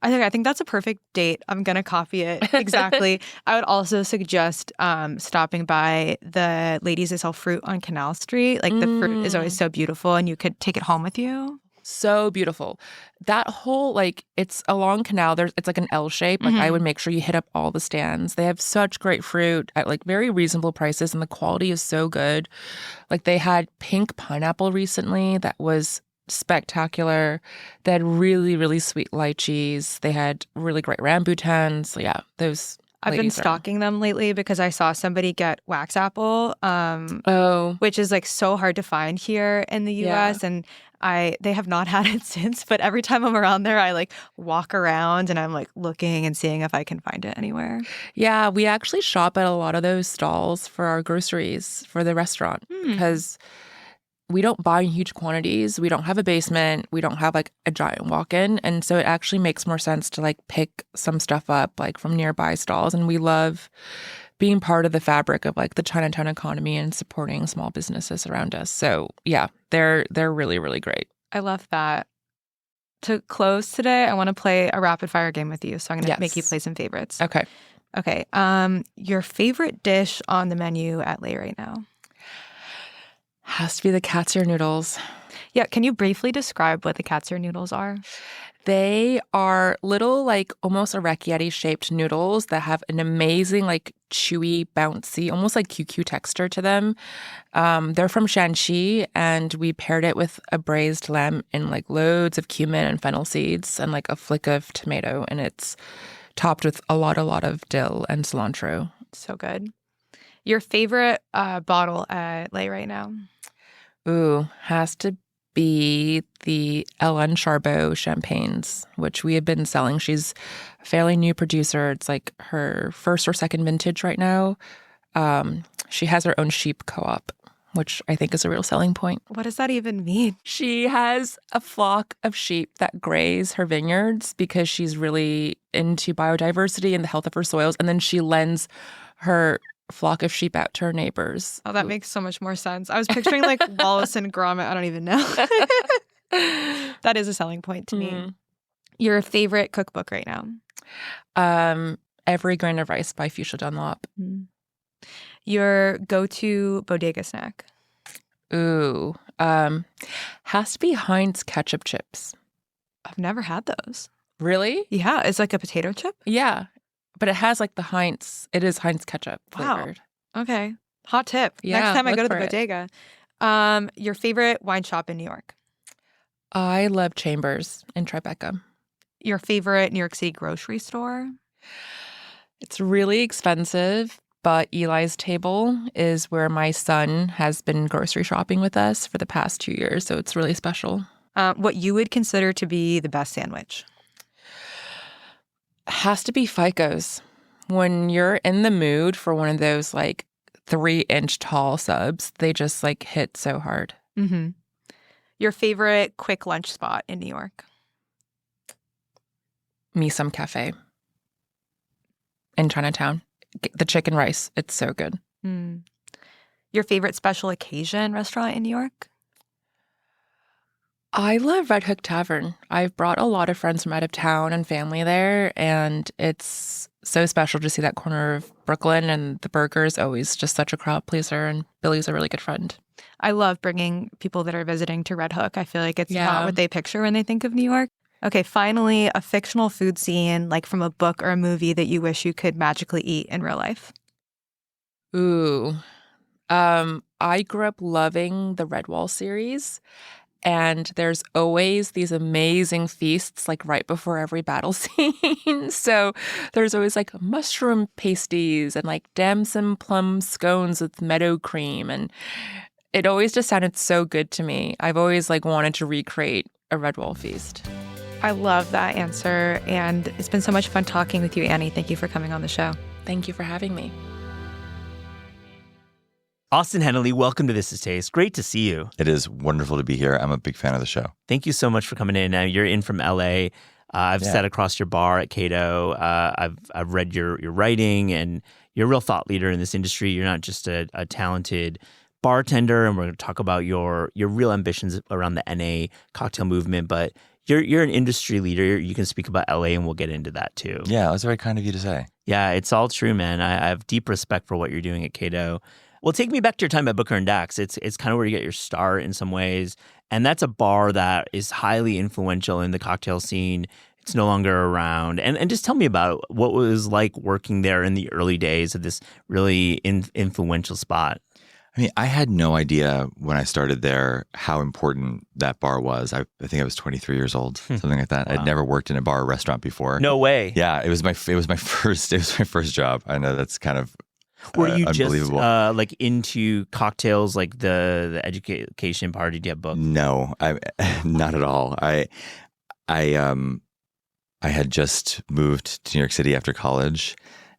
I think that's a perfect date. I'm going to copy it. Exactly. I would also suggest stopping by the Ladies That Sell Fruit on Canal Street. Like the fruit is always so beautiful and you could take it home with you. So beautiful. That whole, like, it's a long canal. It's like an L shape. Like, I would make sure you hit up all the stands. They have such great fruit at, like, very reasonable prices, and the quality is so good. Like, they had pink pineapple recently that was spectacular. They had really, really sweet lychees. They had really great rambutans. So, yeah, those I've been stalking them lately because I saw somebody get wax apple, which is like so hard to find here in the U.S. And they have not had it since. But every time I'm around there, I like walk around and I'm like looking and seeing if I can find it anywhere. Yeah, we actually shop at a lot of those stalls for our groceries for the restaurant because we don't buy in huge quantities. We don't have a basement. We don't have like a giant walk-in. And so it actually makes more sense to like pick some stuff up like from nearby stalls. And we love being part of the fabric of like the Chinatown economy and supporting small businesses around us. So yeah, they're really, really great. I love that. To close today, I want to play a rapid fire game with you. So I'm going to make you play some favorites. Okay. Okay. Your favorite dish on the menu at Lay right now? Has to be the cat's ear noodles. Yeah. Can you briefly describe what the cat's ear noodles are? They are little, like, almost orecchiette-shaped noodles that have an amazing, like, chewy, bouncy, almost like QQ texture to them. They're from Shanxi, and we paired it with a braised lamb in, like, loads of cumin and fennel seeds and, like, a flick of tomato. And it's topped with a lot of dill and cilantro. So good. Your favorite bottle at Lay right now? Ooh, has to be the Ellen Charbot champagnes, which we have been selling. She's a fairly new producer. It's like her first or second vintage right now. She has her own sheep co-op, which I think is a real selling point. What does that even mean? She has a flock of sheep that graze her vineyards because she's really into biodiversity and the health of her soils. And then she lends her flock of sheep out to her neighbors. Oh, that makes so much more sense. I was picturing like Wallace and Gromit. I don't even know. That is a selling point to me. Your favorite cookbook right now? Every Grain of Rice by Fuchsia Dunlop. Your go-to bodega snack? Ooh, has to be Heinz ketchup chips. I've never had those. Really? Yeah, it's like a potato chip? Yeah. But it has like it is Heinz ketchup flavored. Wow. Okay. Hot tip. Yeah, next time I go to the bodega. Your favorite wine shop in New York? I love Chambers in Tribeca. Your favorite New York City grocery store? It's really expensive, but Eli's Table is where my son has been grocery shopping with us for the past 2 years, so it's really special. What you would consider to be the best sandwich? Has to be FICO's. When you're in the mood for one of those like 3-inch tall subs, they just like hit so hard. Your favorite quick lunch spot in New York? Me Some Cafe in Chinatown. The chicken rice, it's so good. Your favorite special occasion restaurant in New York? I love Red Hook Tavern. I've brought a lot of friends from out of town and family there, and it's so special to see that corner of Brooklyn, and the burger is always just such a crowd pleaser, and Billy's a really good friend. I love bringing people that are visiting to Red Hook. I feel like it's not what they picture when they think of New York. Okay, finally, a fictional food scene, like from a book or a movie that you wish you could magically eat in real life. Ooh. I grew up loving the Redwall series. And there's always these amazing feasts like right before every battle scene. So there's always like mushroom pasties and like damson plum scones with meadow cream. And it always just sounded so good to me. I've always like wanted to recreate a Redwall feast. I love that answer. And it's been so much fun talking with you, Annie. Thank you for coming on the show. Thank you for having me. Austin Hennelly, welcome to This Is Taste. Great to see you. It is wonderful to be here. I'm a big fan of the show. Thank you so much for coming in. You're in from LA. I've sat across your bar at Cato. I've read your writing, and you're a real thought leader in this industry. You're not just a talented bartender, and we're going to talk about your real ambitions around the NA cocktail movement, but you're an industry leader. You can speak about LA, and we'll get into that too. Yeah, that's very kind of you to say. Yeah, it's all true, man. I have deep respect for what you're doing at Cato. Well, take me back to your time at Booker and Dax. It's kind of where you get your start in some ways. And that's a bar that is highly influential in the cocktail scene. It's no longer around. And just tell me about what it was like working there in the early days of this really influential spot. I mean, I had no idea when I started there how important that bar was. I think I was 23 years old, something like that. Wow. I'd never worked in a bar or restaurant before. No way. Yeah, it was my first job. I know that's kind of were you just like into cocktails, like the education part? Did you have books? No, not at all. I had just moved to New York City after college,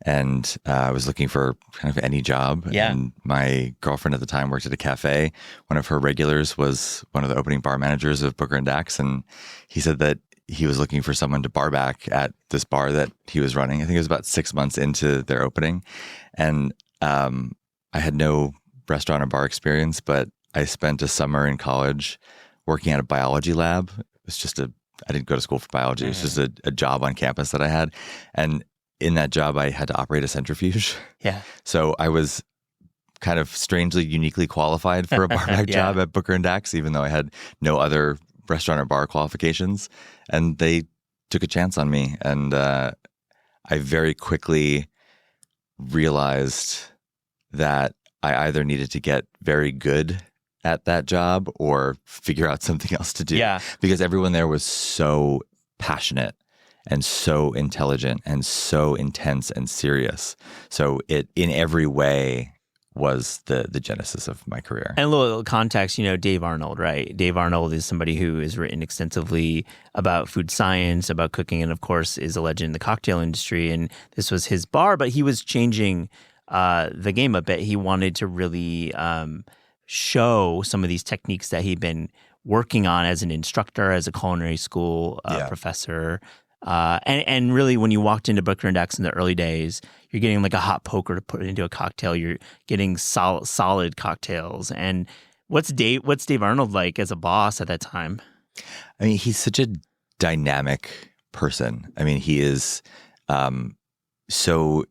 and I was looking for kind of any job. Yeah. And my girlfriend at the time worked at a cafe. One of her regulars was one of the opening bar managers of Booker and Dax, and he said that he was looking for someone to bar back at this bar that he was running. I think it was about 6 months into their opening. And I had no restaurant or bar experience, but I spent a summer in college working at a biology lab. It was just I didn't go to school for biology. It was just a job on campus that I had. And in that job, I had to operate a centrifuge. Yeah. So I was kind of strangely, uniquely qualified for a bar back job at Booker and Dax, even though I had no other restaurant or bar qualifications. And they took a chance on me. And I very quickly realized that I either needed to get very good at that job or figure out something else to do. Yeah. Because everyone there was so passionate and so intelligent and so intense and serious. So it, in every way, was the genesis of my career. And a little context, Dave Arnold, right? Dave Arnold is somebody who has written extensively about food science, about cooking, and of course is a legend in the cocktail industry. And this was his bar, but he was changing the game a bit. He wanted to really show some of these techniques that he'd been working on as an instructor, as a culinary school professor. And really, when you walked into Booker and Dax in the early days, you're getting like a hot poker to put into a cocktail. You're getting solid cocktails. And what's Dave Arnold like as a boss at that time? I mean, he's such a dynamic person. I mean, he is so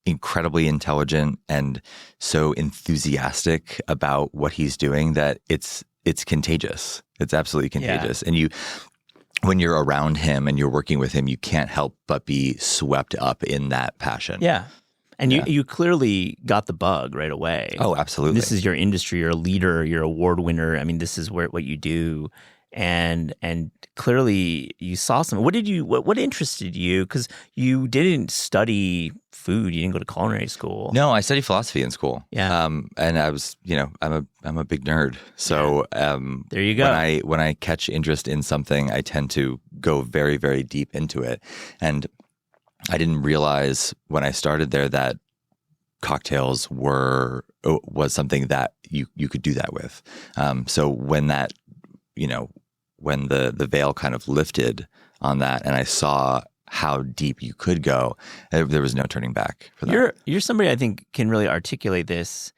incredibly intelligent and so enthusiastic about what he's doing that it's contagious. It's absolutely contagious. Yeah. And when you're around him and you're working with him, you can't help but be swept up in that passion. Yeah. And you clearly got the bug right away. Oh, absolutely. This is your industry. You're a leader. You're an award winner. I mean, this is what you do. And clearly you saw something. What interested you? Because you didn't study food. You didn't go to culinary school. No, I studied philosophy in school. Yeah. And I was, I'm a big nerd. So there you go. When I catch interest in something, I tend to go very, very deep into it. And I didn't realize when I started there that cocktails was something that you could do that with. So when that, when the veil kind of lifted on that and I saw how deep you could go, there was no turning back for that. You're somebody I think can really articulate this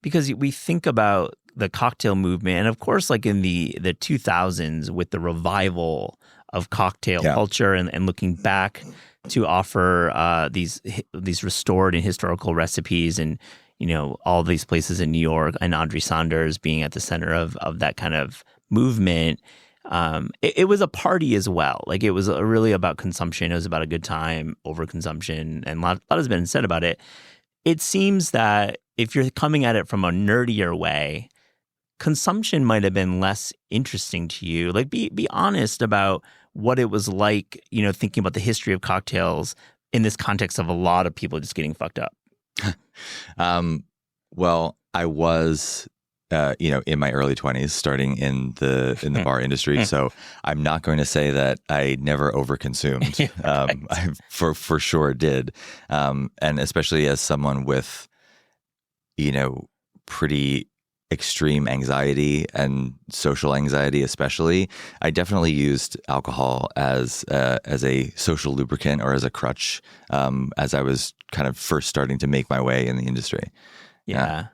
because we think about the cocktail movement, and of course, like in the 2000s with the revival of cocktail culture and looking back to offer these restored and historical recipes, and all these places in New York, and Audrey Saunders being at the center of that kind of movement. It was a party as well. Like, it was really about consumption. It was about a good time, overconsumption, and a lot has been said about it. It seems that if you're coming at it from a nerdier way, consumption might have been less interesting to you. Like, be honest about what it was like, thinking about the history of cocktails in this context of a lot of people just getting fucked up. Well, I was, in my early 20s, starting in the bar industry. So I'm not going to say that I never overconsumed. I for sure did. And especially as someone with, pretty extreme anxiety and social anxiety, especially, I definitely used alcohol as a social lubricant or as a crutch as I was kind of first starting to make my way in the industry. Yeah.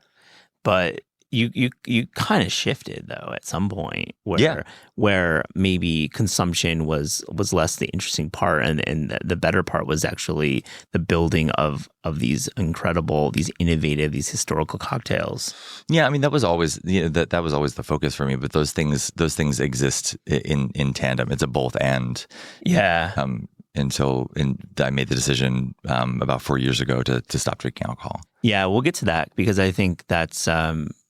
But you kind of shifted though at some point where maybe consumption was less the interesting part, and the better part was actually the building of these incredible, these innovative, these historical cocktails. Yeah, I mean, that was always that was always the focus for me. But those things exist in tandem. It's a both and. Yeah. Until I made the decision about 4 years ago to stop drinking alcohol. Yeah, we'll get to that because I think that's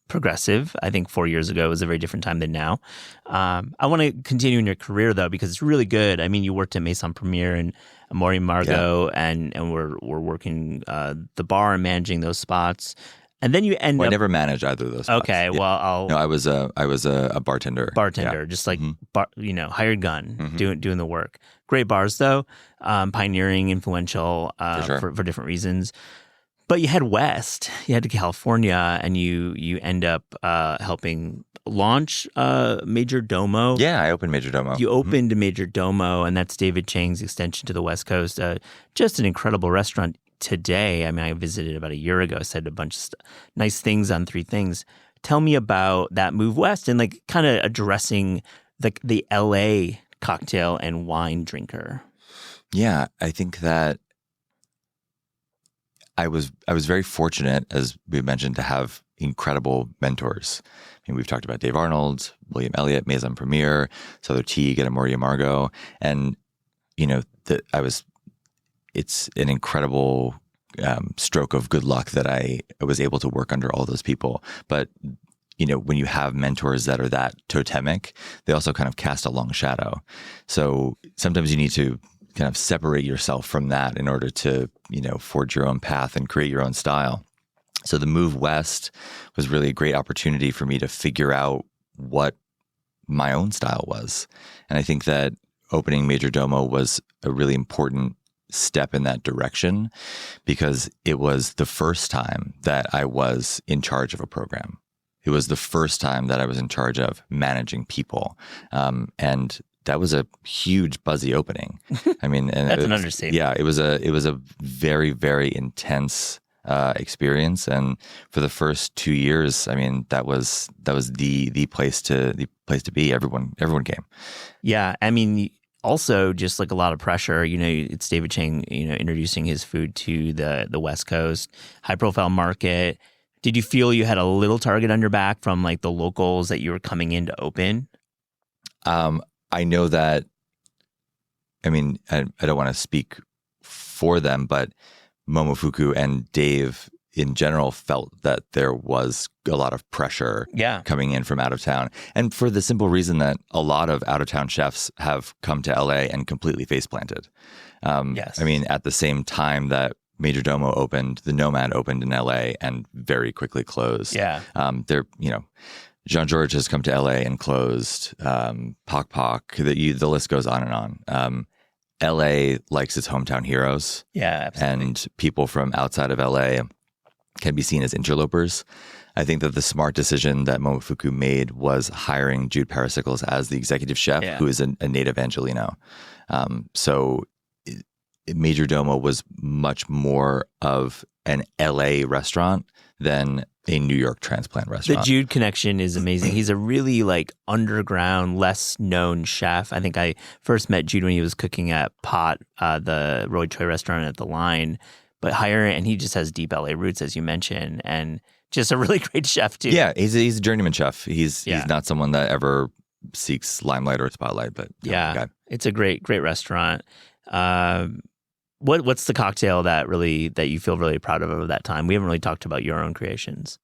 progressive. I think 4 years ago was a very different time than now. I want to continue in your career though, because it's really good. I mean, you worked at Maison Premier and Amore Margot, and we're working the bar and managing those spots. And then you end up... I never managed either of those spots. Okay, well, No, I was a bartender. Just like, hired gun, doing the work. Great bars, though. Pioneering, influential for different reasons. But you head west. You head to California, and you end up helping launch Major Domo. Yeah, I opened Major Domo. You opened Major Domo, and that's David Chang's extension to the West Coast. Just an incredible restaurant. Today, I mean, I visited about a year ago. I said a bunch of nice things on Three Things. Tell me about that move west and like kind of addressing the LA cocktail and wine drinker. Yeah, I think that I was very fortunate, as we mentioned, to have incredible mentors. I mean, we've talked about Dave Arnold, William Elliott, Maison Premier, Souther Teague, and Amore Margot, and it's an incredible stroke of good luck that I was able to work under all those people. But, when you have mentors that are that totemic, they also kind of cast a long shadow. So sometimes you need to kind of separate yourself from that in order to, forge your own path and create your own style. So the move west was really a great opportunity for me to figure out what my own style was. And I think that opening Major Domo was a really important step in that direction because it was the first time that I was in charge of a program. It was the first time that I was in charge of managing people. And that was a huge buzzy opening. I mean, and that's an understatement. Yeah, it was a very, very intense experience. And for the first 2 years, I mean, that was the place to be. Everyone came. Yeah. I mean, also, just like a lot of pressure, it's David Chang, introducing his food to the West Coast, high profile market. Did you feel you had a little target on your back from like the locals that you were coming in to open? I know that, I mean, I don't want to speak for them, but Momofuku and Dave in general felt that there was a lot of pressure coming in from out of town. And for the simple reason that a lot of out of town chefs have come to LA and completely face planted. Yes. I mean, at the same time that Major Domo opened, the Nomad opened in LA and very quickly closed. Yeah. Jean-Georges has come to LA and closed. Poc Poc, the list goes on and on. LA likes its hometown heroes. Yeah, absolutely. And people from outside of LA can be seen as interlopers. I think that the smart decision that Momofuku made was hiring Jude Parasickles as the executive chef, who is a native Angelino. So Major Domo was much more of an LA restaurant than a New York transplant The restaurant. Jude connection is amazing. He's a really like underground, less known chef. I think I first met Jude when he was cooking at Pot, the Roy Choi restaurant at the Line. But and he just has deep LA roots, as you mentioned, and just a really great chef too. Yeah, he's a journeyman chef. He's not someone that ever seeks limelight or spotlight, but it's a great restaurant. What's the cocktail that you feel really proud of that time? We haven't really talked about your own creations.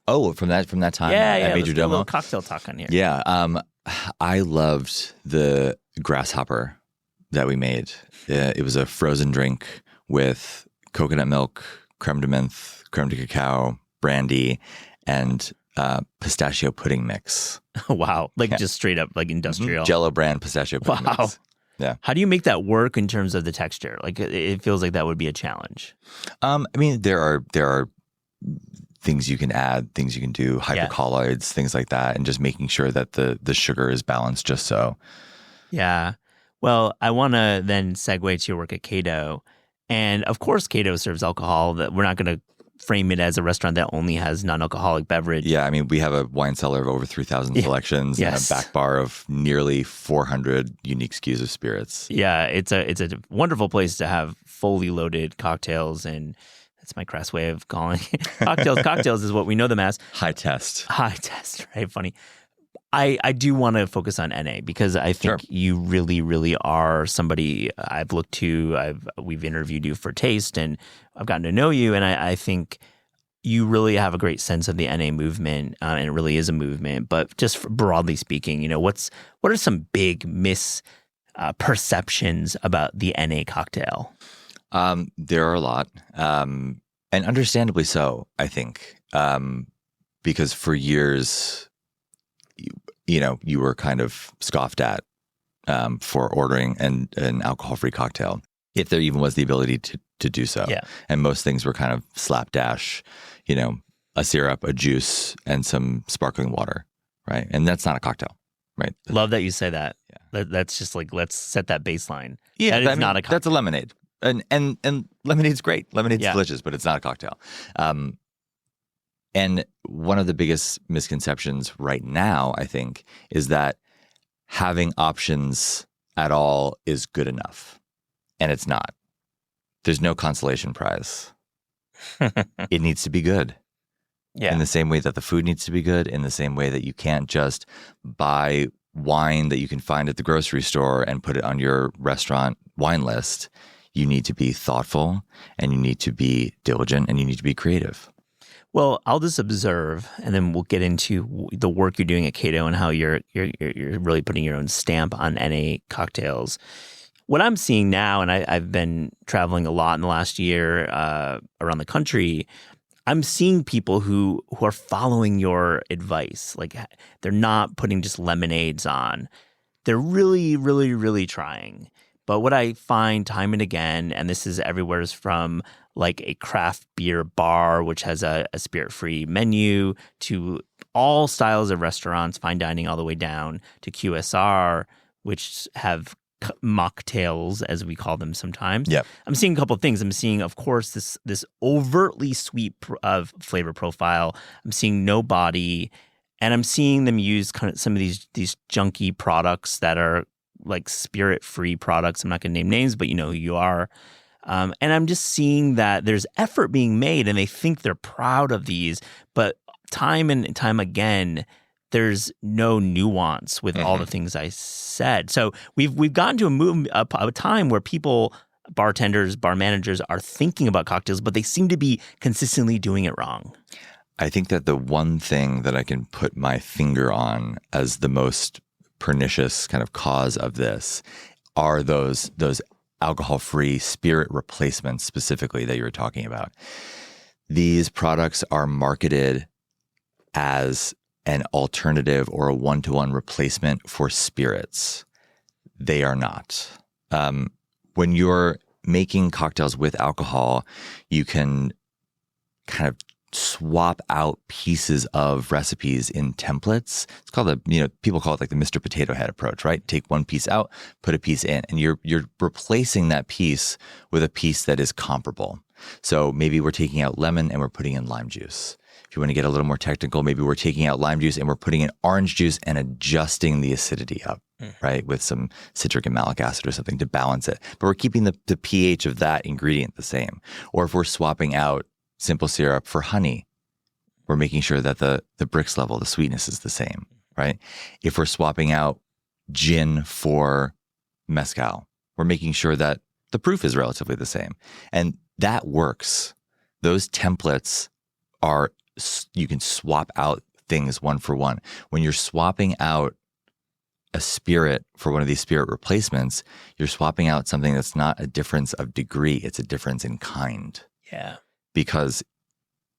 Oh, from that time at Major let's get a Domo. little cocktail talk on here. Yeah, I loved the grasshopper that we made. It was a frozen drink with coconut milk, creme de menthe, creme de cacao, brandy, and pistachio pudding mix. Wow, just straight up like industrial Jell-O brand pistachio pudding mix. Yeah. How do you make that work in terms of the texture? Like it feels like that would be a challenge. I mean, there are things you can add, things you can do, hypercolloids, things like that, and just making sure that the sugar is balanced just so. Yeah. Well, I want to then segue to your work at Cato. And of course, Cato serves alcohol. That we're not going to frame it as a restaurant that only has non-alcoholic beverage. Yeah, I mean, we have a wine cellar of over 3,000 selections and a back bar of nearly 400 unique SKUs of spirits. Yeah, it's a wonderful place to have fully loaded cocktails, and that's my crass way of calling it. Cocktails is what we know them as. High test, right? Funny. I do want to focus on NA because I think you really, really are somebody I've looked to. We've interviewed you for Taste, and I've gotten to know you, and I think you really have a great sense of the NA movement, and it really is a movement. But just broadly speaking, what are some big misperceptions about the NA cocktail? There are a lot, and understandably so, I think, because for years, you were kind of scoffed at for ordering an alcohol-free cocktail, if there even was the ability to do so. Yeah. And most things were kind of slapdash, a syrup, a juice, and some sparkling water, right? And that's not a cocktail, right? Love that you say that. Yeah. That's just like, let's set that baseline. Yeah, that is not a cocktail. That's a lemonade. And lemonade's great. Lemonade's delicious, but it's not a cocktail. And one of the biggest misconceptions right now, I think, is that having options at all is good enough. And it's not. There's no consolation prize. It needs to be good. Yeah. In the same way that the food needs to be good, in the same way that you can't just buy wine that you can find at the grocery store and put it on your restaurant wine list. You need to be thoughtful, and you need to be diligent, and you need to be creative. Well, I'll just observe, and then we'll get into the work you're doing at Cato and how you're really putting your own stamp on NA cocktails. What I'm seeing now, and I've been traveling a lot in the last year around the country, I'm seeing people who are following your advice. Like they're not putting just lemonades on. They're really, really, really trying. But what I find time and again, and this is everywhere, is from like a craft beer bar, which has a spirit-free menu, to all styles of restaurants, fine dining all the way down to QSR, which have mocktails, as we call them sometimes. Yep. I'm seeing a couple of things. I'm seeing, of course, this overtly sweet flavor profile. I'm seeing no body, and I'm seeing them use kind of some of these junky products that are like spirit-free products. I'm not going to name names, but you know who you are. And I'm just seeing that there's effort being made, and they think they're proud of these, but time and time again, there's no nuance with all the things I said. So we've gotten to a time where people, bartenders, bar managers, are thinking about cocktails, but they seem to be consistently doing it wrong. I think that the one thing that I can put my finger on as the most pernicious kind of cause of this are those alcohol-free spirit replacements specifically that you were talking about. These products are marketed as an alternative or a one-to-one replacement for spirits. They are not. When you're making cocktails with alcohol, you can kind of swap out pieces of recipes in templates. It's called people call it like the Mr. Potato Head approach, right? Take one piece out, put a piece in, and you're replacing that piece with a piece that is comparable. So maybe we're taking out lemon and we're putting in lime juice. If you want to get a little more technical, maybe we're taking out lime juice and we're putting in orange juice and adjusting the acidity up, right? With some citric and malic acid or something to balance it. But we're keeping the pH of that ingredient the same. Or if we're swapping out simple syrup for honey, we're making sure that the Brix level, the sweetness is the same, right? If we're swapping out gin for mezcal, we're making sure that the proof is relatively the same. And that works. Those templates are, you can swap out things one for one. When you're swapping out a spirit for one of these spirit replacements, you're swapping out something that's not a difference of degree, it's a difference in kind. Yeah. Because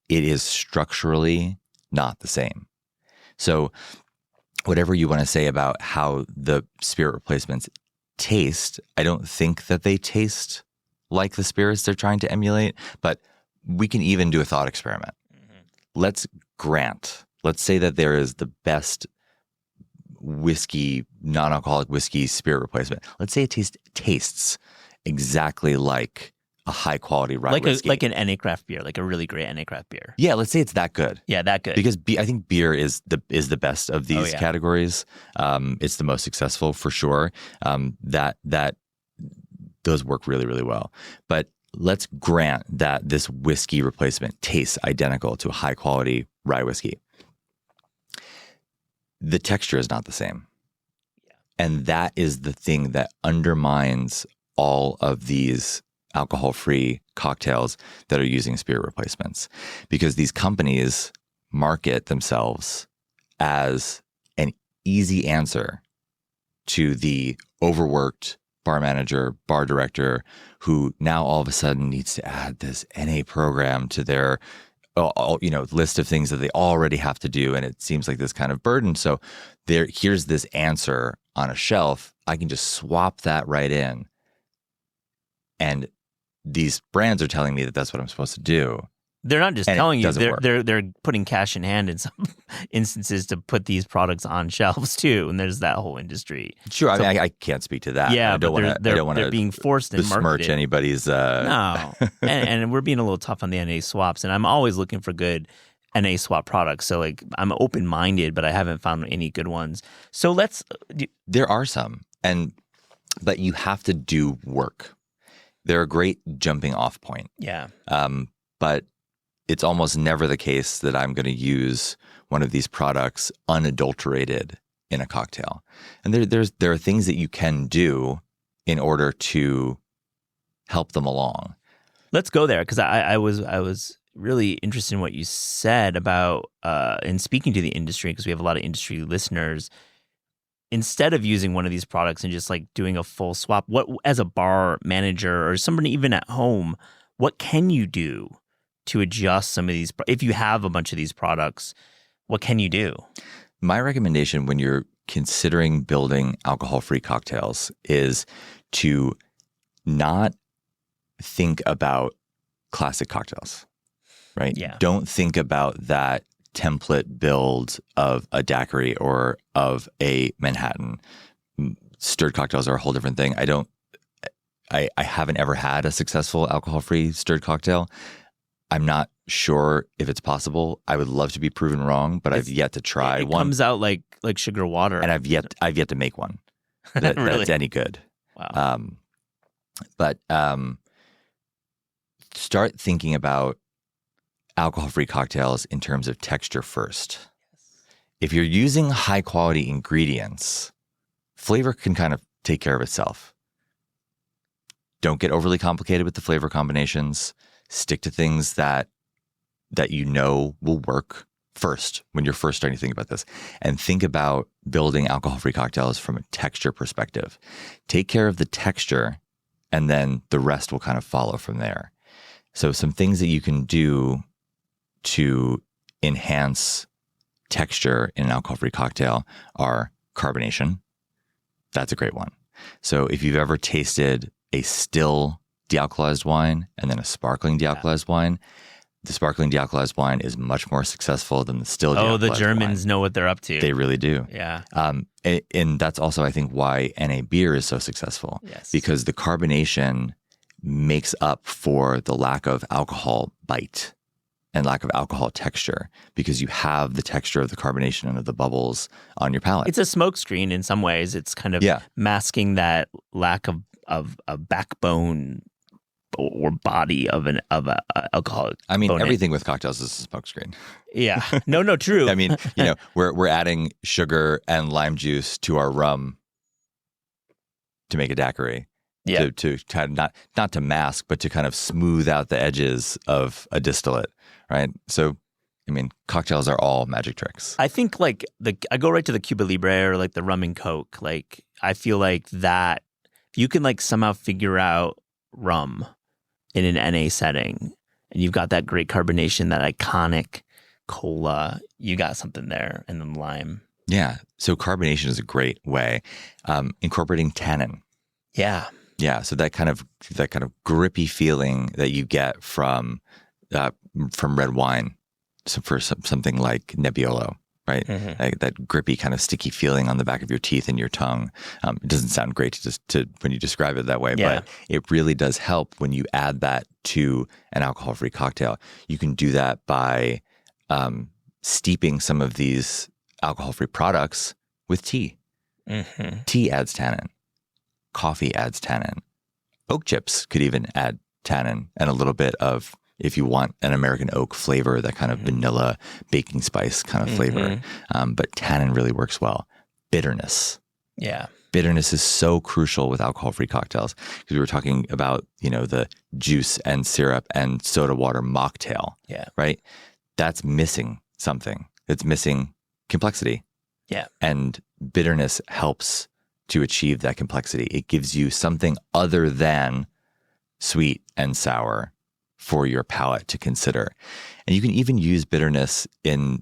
it is structurally not the same. So whatever you want to say about how the spirit replacements taste, I don't think that they taste like the spirits they're trying to emulate, but we can even do a thought experiment. Let's say that there is the best whiskey, non-alcoholic whiskey spirit replacement. Let's say it tastes exactly like a high quality rye whiskey. Like an NA craft beer, like a really great NA craft beer. Yeah, let's say it's that good. Yeah, that good. Because I think beer is the best of these categories. It's the most successful for sure. That those work really, really well. But let's grant that this whiskey replacement tastes identical to a high quality rye whiskey. The texture is not the same. Yeah. And that is the thing that undermines all of these alcohol-free cocktails that are using spirit replacements, because these companies market themselves as an easy answer to the overworked bar manager, bar director, who now all of a sudden needs to add this NA program to their list of things that they already have to do, and it seems like this kind of burden. So here's this answer on a shelf. I can just swap that right in, and these brands are telling me that that's what I'm supposed to do. They're not just telling you; work. they're putting cash in hand in some instances to put these products on shelves too. And there's that whole industry. Sure, I can't speak to that. Yeah, I don't want to. They're being forced and besmirch anybody's. No, and we're being a little tough on the NA swaps, and I'm always looking for good NA swap products. So like I'm open minded, but I haven't found any good ones. So There are some, but you have to do work. They're a great jumping off point. Yeah. But it's almost never the case that I'm going to use one of these products unadulterated in a cocktail. And there are things that you can do in order to help them along. Let's go there, because I was really interested in what you said about in speaking to the industry, because we have a lot of industry listeners. Instead of using one of these products and just like doing a full swap, what, as a bar manager or somebody even at home, what can you do to adjust some of these? If you have a bunch of these products, what can you do? My recommendation when you're considering building alcohol-free cocktails is to not think about classic cocktails, right? Yeah. Don't think about that template build of a daiquiri or of a Manhattan. Stirred cocktails are a whole different thing. I haven't ever had a successful alcohol-free stirred cocktail. I'm not sure if it's possible. I would love to be proven wrong, but I've yet to try one. It comes out like sugar water, and I've yet to make one that's any good. Wow. But start thinking about alcohol-free cocktails in terms of texture first. If you're using high-quality ingredients, flavor can kind of take care of itself. Don't get overly complicated with the flavor combinations. Stick to things that you know will work first when you're first starting to think about this. And think about building alcohol-free cocktails from a texture perspective. Take care of the texture, and then the rest will kind of follow from there. So some things that you can do to enhance texture in an alcohol-free cocktail are carbonation. That's a great one. So if you've ever tasted a still dealcoholized wine and then a sparkling dealcoholized wine, the sparkling dealcoholized wine is much more successful than the still dealcoholized wine. Oh, the Germans know what they're up to. They really do. Yeah. And that's also, I think, why NA beer is so successful. Yes. Because the carbonation makes up for the lack of alcohol bite. and lack of alcohol texture because you have the texture of the carbonation and of the bubbles on your palate. It's a smokescreen in some ways. It's kind of masking that lack of a backbone or body of a alcoholic. I mean, component. everything with cocktails is a smokescreen. Yeah. No, true. I mean, we're adding sugar and lime juice to our rum to make a daiquiri. Yeah. To kind of not to mask, but to kind of smooth out the edges of a distillate, right? So, I mean, cocktails are all magic tricks. I think I go right to the Cuba Libre or like the rum and Coke. Like I feel like that if you can like somehow figure out rum in an NA setting and you've got that great carbonation, that iconic cola, you got something there, and then lime. Yeah. So carbonation is a great way. Incorporating tannin. Yeah. Yeah, so that kind of grippy feeling that you get from red wine, so for something like Nebbiolo, right? Mm-hmm. Like that grippy kind of sticky feeling on the back of your teeth and your tongue. It doesn't sound great to when you describe it that way, but it really does help when you add that to an alcohol-free cocktail. You can do that by steeping some of these alcohol-free products with tea. Mm-hmm. Tea adds tannin. Coffee adds tannin. Oak chips could even add tannin and a little bit of, if you want an American oak flavor, that kind of vanilla baking spice kind of flavor. But tannin really works well. Bitterness. Yeah. Bitterness is so crucial with alcohol-free cocktails because we were talking about, the juice and syrup and soda water mocktail. Yeah. Right? That's missing something. It's missing complexity. Yeah. And bitterness helps to achieve that complexity. It gives you something other than sweet and sour for your palate to consider. And you can even use bitterness in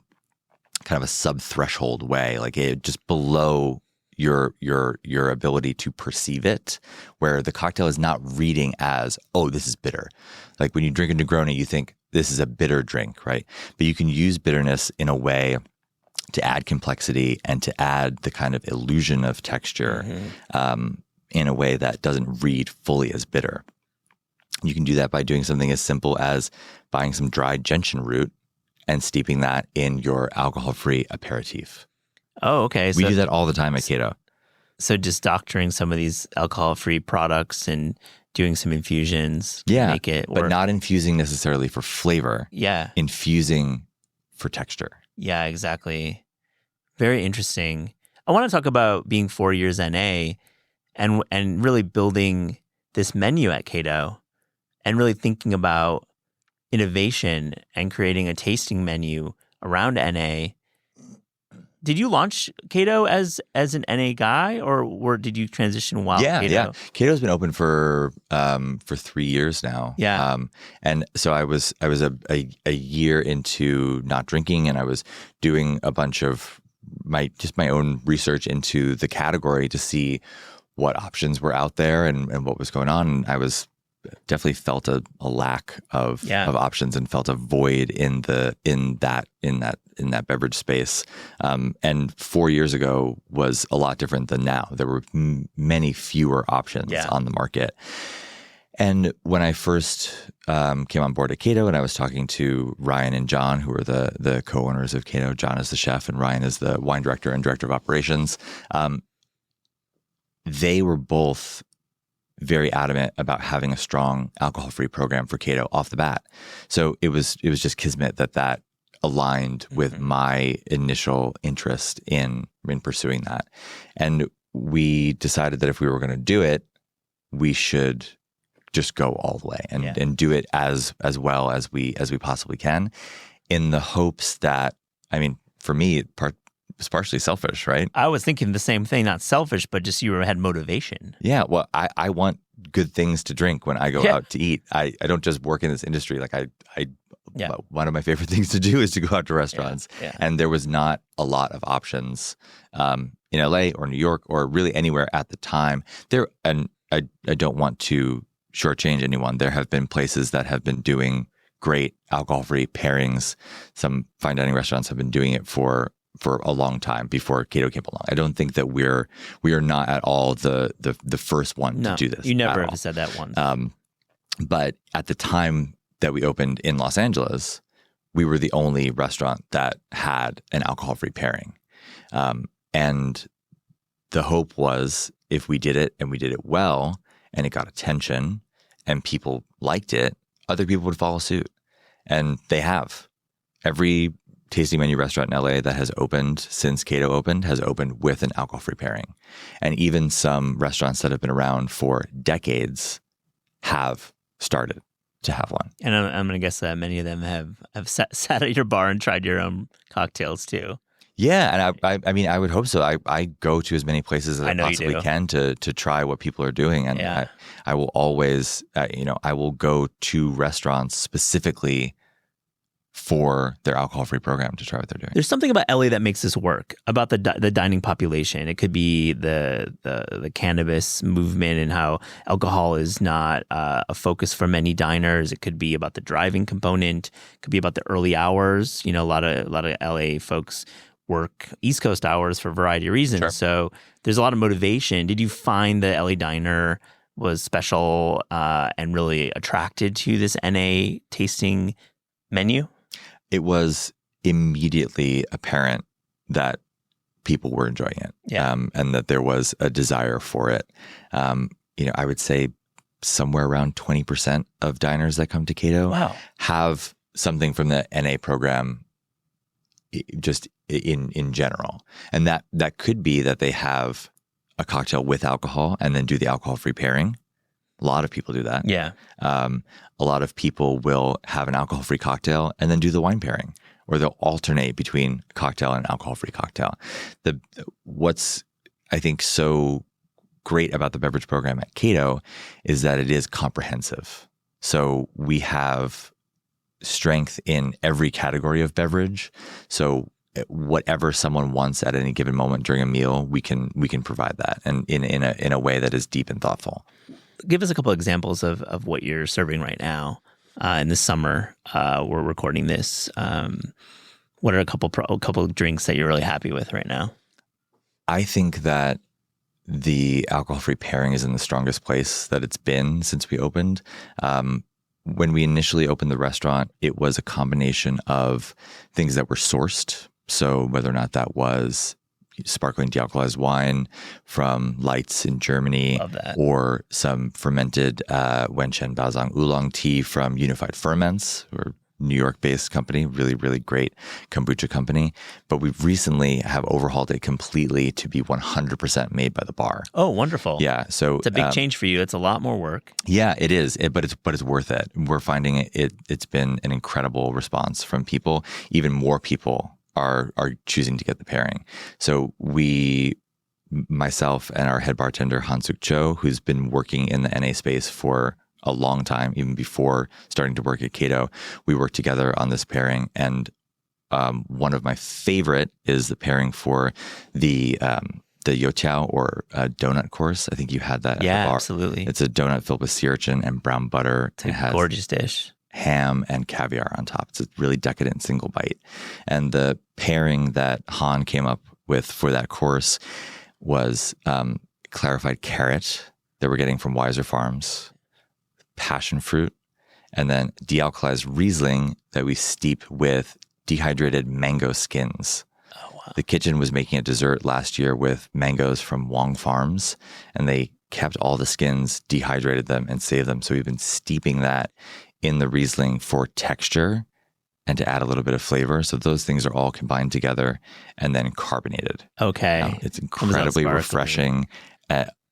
kind of a sub-threshold way, like just below your ability to perceive it, where the cocktail is not reading as, oh, this is bitter. Like when you drink a Negroni, you think this is a bitter drink, right? But you can use bitterness in a way to add complexity and to add the kind of illusion of texture in a way that doesn't read fully as bitter. You can do that by doing something as simple as buying some dried gentian root and steeping that in your alcohol-free aperitif. Oh, okay. We do that all the time at Cato. So just doctoring some of these alcohol-free products and doing some infusions to Yeah, make it work. but not infusing necessarily for flavor. Yeah. Infusing for texture. Yeah, exactly. Very interesting. I want to talk about being 4 years NA and really building this menu at Cato and really thinking about innovation and creating a tasting menu around NA. Did you launch Cato as an NA guy, or did you transition while Cato? Yeah. Cato's been open for 3 years now. Yeah. And so I was a year into not drinking, and I was doing a bunch of my own research into the category to see what options were out there and what was going on. And I was definitely felt a lack of options and felt a void in that beverage space. And 4 years ago was a lot different than now. There were many fewer options on the market. And when I first came on board at Cato, and I was talking to Ryan and John, who are the co-owners of Cato. John is the chef and Ryan is the wine director and director of operations. They were both very adamant about having a strong alcohol-free program for Cato off the bat. So it was just kismet that aligned with my initial interest in pursuing that. And we decided that if we were going to do it, we should just go all the way and do it as well as we possibly can, in the hopes that, for me, it's partially selfish, right? I was thinking the same thing, not selfish, but just you had motivation. Yeah, well, I want good things to drink when I go out to eat. I don't just work in this industry. Like one of my favorite things to do is to go out to restaurants. Yeah. And there was not a lot of options in LA or New York or really anywhere at the time. And I don't want to shortchange anyone. There have been places that have been doing great alcohol-free pairings. Some fine dining restaurants have been doing it for a long time before Cato came along. I don't think that we are not at all the first one to do this. You never have said that once. But at the time that we opened in Los Angeles, we were the only restaurant that had an alcohol-free pairing. And the hope was if we did it and we did it well and it got attention and people liked it, other people would follow suit. And they have. Every tasting menu restaurant in LA that has opened since Cato opened has opened with an alcohol-free pairing. And even some restaurants that have been around for decades have started to have one. And I'm going to guess that many of them have sat at your bar and tried your own cocktails too. Yeah, and I mean, I would hope so. I go to as many places as I possibly can to try what people are doing, and I will always, I will go to restaurants specifically for their alcohol-free program to try what they're doing. There's something about LA that makes this work, about the dining population. It could be the cannabis movement and how alcohol is not a focus for many diners. It could be about the driving component. It could be about the early hours. A lot of LA folks work East Coast hours for a variety of reasons. Sure. So there's a lot of motivation. Did you find the LA diner was special and really attracted to this NA tasting menu? It was immediately apparent that people were enjoying it, and that there was a desire for it. I would say somewhere around 20% of diners that come to Cato have something from the NA program just in general. And that could be that they have a cocktail with alcohol and then do the alcohol-free pairing. A lot of people do that. Yeah. A lot of people will have an alcohol-free cocktail and then do the wine pairing, or they'll alternate between cocktail and alcohol-free cocktail. What's, I think, so great about the beverage program at Cato is that it is comprehensive. So we have strength in every category of beverage. So whatever someone wants at any given moment during a meal, we can provide that, and in a way that is deep and thoughtful. Give us a couple of examples of what you're serving right now in the summer. We're recording this. What are a couple of drinks that you're really happy with right now? I think that the alcohol-free pairing is in the strongest place that it's been since we opened. When we initially opened the restaurant, it was a combination of things that were sourced. So whether or not that was sparkling dealcoholized wine from Leitz in Germany, or some fermented Wenchen Bazang Oolong tea from Unified Ferments, who are a New York-based company, really, really great kombucha company. But we've recently have overhauled it completely to be 100% made by the bar. Oh, wonderful. Yeah. So it's a big change for you. It's a lot more work. Yeah, it is. But it's worth it. We're finding it's been an incredible response from people. Even more people are choosing to get the pairing. So myself and our head bartender, Han-Suk Cho, who's been working in the NA space for a long time, even before starting to work at Cato, we worked together on this pairing. And one of my favorite is the pairing for the youtiao, or donut course. I think you had that at the bar. Absolutely. It's a donut filled with sea urchin and brown butter. It's a gorgeous dish. Ham and caviar on top. It's a really decadent single bite. And the pairing that Han came up with for that course was clarified carrot that we're getting from Weiser Farms, passion fruit, and then dealcoholized Riesling that we steep with dehydrated mango skins. Oh, wow. The kitchen was making a dessert last year with mangoes from Wong Farms, and they kept all the skins, dehydrated them, and saved them. So we've been steeping that in the Riesling for texture and to add a little bit of flavor. So those things are all combined together and then carbonated. Okay. It's incredibly refreshing,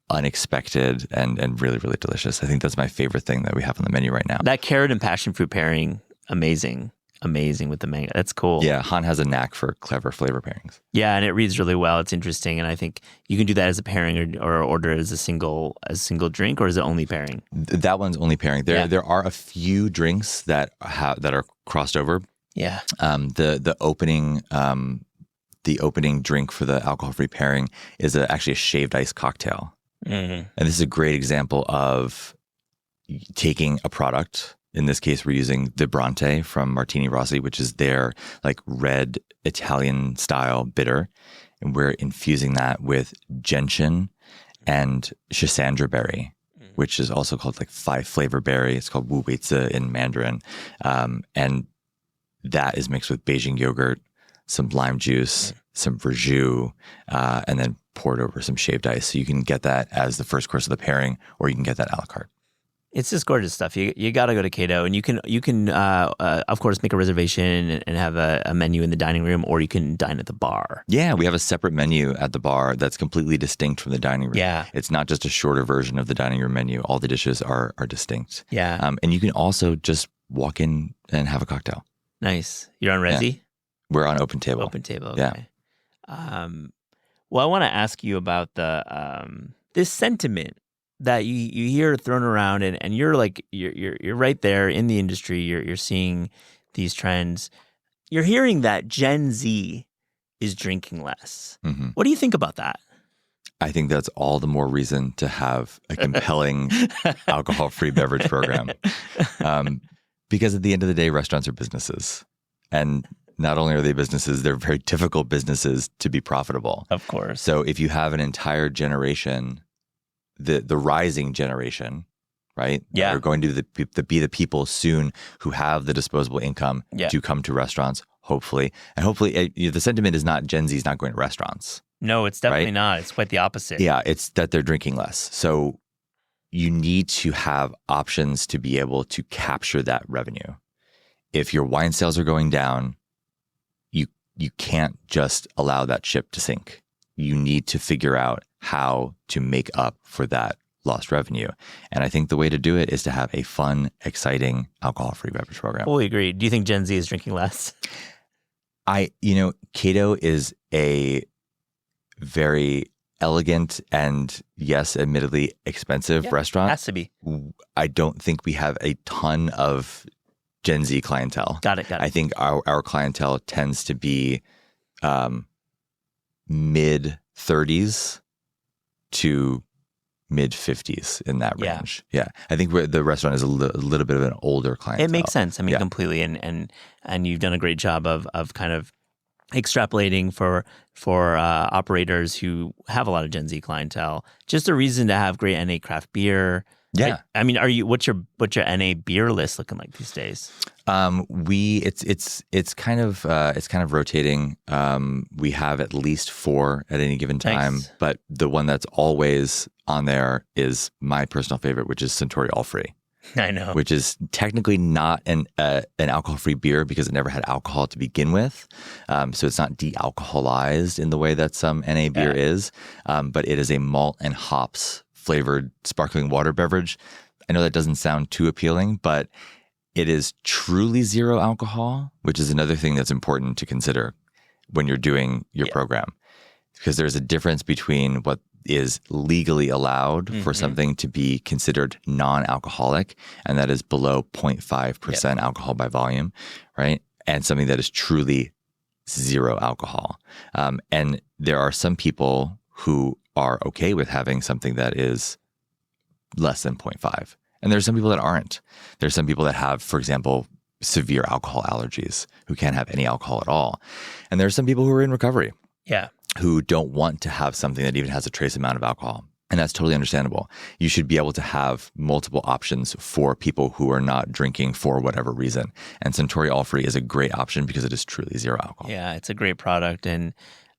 unexpected, and really, really delicious. I think that's my favorite thing that we have on the menu right now. That carrot and passion fruit pairing, amazing with the mango. That's cool. Yeah, Han has a knack for clever flavor pairings. Yeah, and it reads really well. It's interesting, and I think you can do that as a pairing or order it as a single drink, or is it only pairing? That one's only pairing. There are a few drinks that are crossed over. Yeah. The opening drink for the alcohol-free pairing is actually a shaved ice cocktail. Mm-hmm. And this is a great example of taking a product. In this case, we're using the Bronte from Martini Rossi, which is their red Italian style bitter. And we're infusing that with gentian and Schisandra berry, which is also called 5 flavor berry. It's called Wu Weizi in Mandarin. And that is mixed with Beijing yogurt, some lime juice, some verjus, and then poured over some shaved ice. So you can get that as the first course of the pairing, or you can get that a la carte. It's just gorgeous stuff. You got to go to Cato, and you can of course make a reservation and have a menu in the dining room, or you can dine at the bar. Yeah, we have a separate menu at the bar that's completely distinct from the dining room. Yeah, it's not just a shorter version of the dining room menu. All the dishes are distinct. Yeah, and you can also just walk in and have a cocktail. Nice. You're on Resi? Yeah. We're on Open Table. Open Table. Okay. Yeah. Well, I want to ask you about the this sentiment that you hear thrown around, and you're like you're right there in the industry. You're seeing these trends. You're hearing that Gen Z is drinking less. Mm-hmm. What do you think about that? I think that's all the more reason to have a compelling alcohol-free beverage program. Because at the end of the day, restaurants are businesses, and not only are they businesses, they're very difficult businesses to be profitable. Of course. So if you have an entire generation, the rising generation, right? Yeah. Are going to be the people soon who have the disposable income to come to restaurants, hopefully. And hopefully the sentiment is not Gen Z's not going to restaurants. No, it's definitely not. It's quite the opposite. Yeah, it's that they're drinking less. So you need to have options to be able to capture that revenue. If your wine sales are going down, you can't just allow that ship to sink. You need to figure out how to make up for that lost revenue. And I think the way to do it is to have a fun, exciting alcohol-free beverage program. Fully agree. Do you think Gen Z is drinking less? Cato is a very elegant and, yes, admittedly expensive restaurant. Has to be. I don't think we have a ton of Gen Z clientele. Got it. I think our clientele tends to be mid-30s to mid-50s in that range. Yeah. I think the restaurant is a little bit of an older clientele. It makes sense. I mean, completely. And you've done a great job of kind of extrapolating for operators who have a lot of Gen Z clientele. Just a reason to have great NA craft beer. Yeah. I mean, what's your NA beer list looking like these days? It's kind of rotating. We have at least 4 at any given time, Nice. But the one that's always on there is my personal favorite, which is Suntory All Free. I know. Which is technically not an alcohol-free beer because it never had alcohol to begin with. So it's not de-alcoholized in the way that some NA beer is, but it is a malt and hops flavored sparkling water beverage. I know that doesn't sound too appealing, but it is truly zero alcohol, which is another thing that's important to consider when you're doing your program. Because there's a difference between what is legally allowed for something to be considered non-alcoholic, and that is below 0.5% alcohol by volume, right? And something that is truly zero alcohol. And there are some people who are okay with having something that is less than 0.5. And there's some people that aren't. There's some people that have, for example, severe alcohol allergies who can't have any alcohol at all. And there's some people who are in recovery. Yeah. Who don't want to have something that even has a trace amount of alcohol. And that's totally understandable. You should be able to have multiple options for people who are not drinking for whatever reason. And Suntory All Free is a great option because it is truly zero alcohol. Yeah, it's a great product. And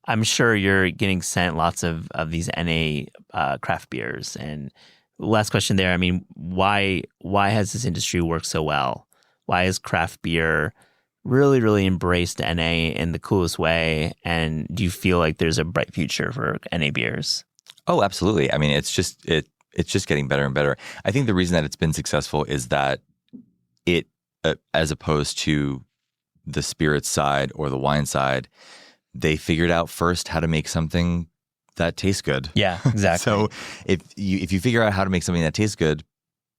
I'm sure you're getting sent lots of these NA craft beers. And last question there, I mean, why has this industry worked so well? Why is craft beer really, really embraced NA in the coolest way? And do you feel like there's a bright future for NA beers? Oh, absolutely. I mean, it's just getting better and better. I think the reason that it's been successful is that it, as opposed to the spirit side or the wine side, they figured out first how to make something that tastes good. Yeah, exactly. So if you figure out how to make something that tastes good,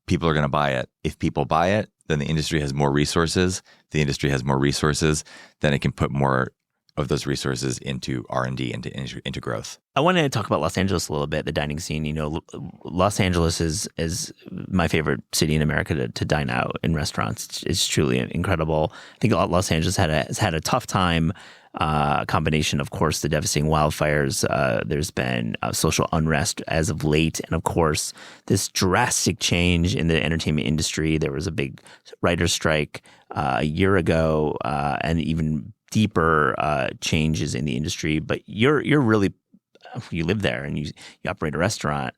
people are going to buy it. If people buy it, then the industry has more resources. The industry has more resources, then it can put more of those resources into R&D, into growth. I wanted to talk about Los Angeles a little bit, the dining scene. You know, Los Angeles is my favorite city in America to dine out in restaurants. It's truly incredible. I think Los Angeles has had a tough time. Combination, of course, the devastating wildfires. There's been social unrest as of late. And of course, this drastic change in the entertainment industry. There was a big writer's strike a year ago, and even deeper changes in the industry. But you live there and you operate a restaurant.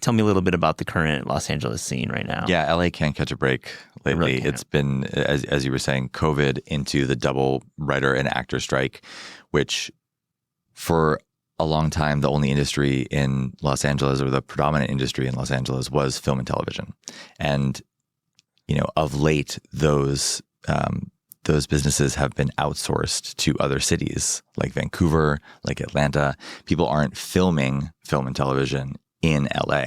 Tell me a little bit about the current Los Angeles scene right now. Yeah, LA can't catch a break lately. Really it's been, as you were saying, COVID into the double writer and actor strike, which for a long time, the only industry in Los Angeles, or the predominant industry in Los Angeles, was film and television. And, of late, those businesses have been outsourced to other cities like Vancouver, like Atlanta. People aren't filming film and television in LA.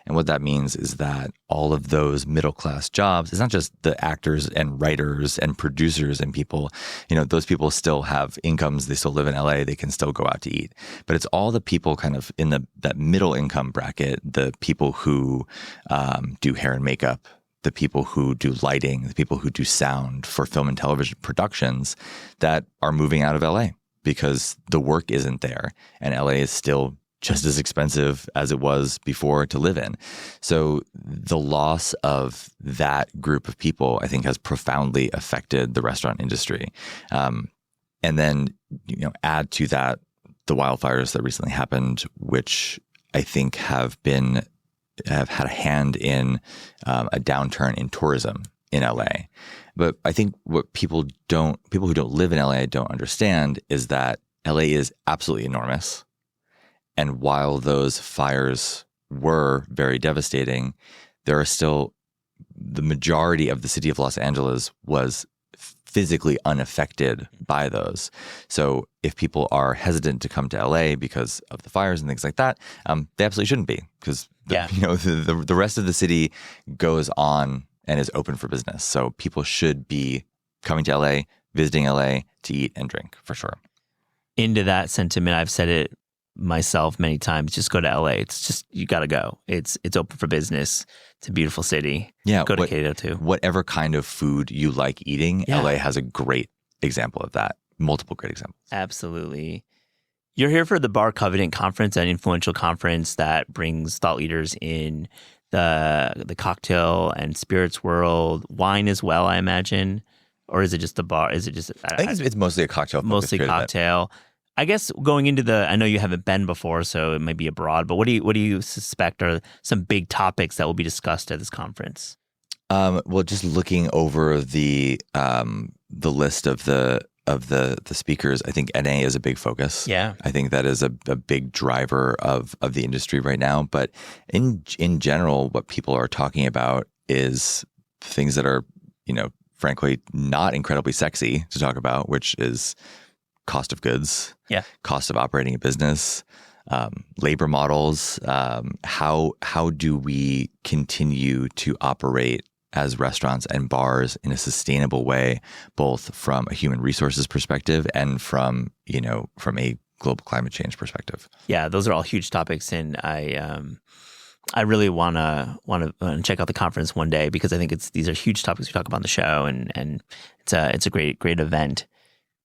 And what that means is that all of those middle-class jobs, it's not just the actors and writers and producers and people, those people still have incomes. They still live in LA. They can still go out to eat. But it's all the people kind of in that middle income bracket, the people who do hair and makeup, the people who do lighting, the people who do sound for film and television productions that are moving out of LA because the work isn't there. And LA is still just as expensive as it was before to live in. So the loss of that group of people, I think, has profoundly affected the restaurant industry. And then, add to that the wildfires that recently happened, which I think have had a hand in a downturn in tourism in LA. But I think what people who don't live in LA don't understand is that LA is absolutely enormous. And while those fires were very devastating, there are still the majority of the city of Los Angeles was physically unaffected by those. So if people are hesitant to come to LA because of the fires and things like that, they absolutely shouldn't be, because the rest of the city goes on and is open for business. So people should be coming to LA, visiting LA to eat and drink for sure. Into that sentiment, I've said it myself many times, just go to LA. It's just, you got to go. It's open for business. It's a beautiful city. Yeah. Go to Cato too. Whatever kind of food you like eating, LA has a great example of that. Multiple great examples. Absolutely. You're here for the Bar Covenant Conference, an influential conference that brings thought leaders in the cocktail and spirits world, wine as well, I imagine. Or is it just the bar? Is it just? I think it's mostly a cocktail. Mostly cocktail. I guess going into I know you haven't been before, so it might be abroad, but what do you suspect are some big topics that will be discussed at this conference? Well, just looking over the list of the speakers, I think NA is a big focus. Yeah, I think that is a big driver of the industry right now. But in general, what people are talking about is things that are, frankly, not incredibly sexy to talk about, which is cost of goods, cost of operating a business, labor models. How do we continue to operate as restaurants and bars in a sustainable way, both from a human resources perspective and from a global climate change perspective? Yeah, those are all huge topics, and I really want to check out the conference one day, because I think these are huge topics we talk about on the show, and it's a great event.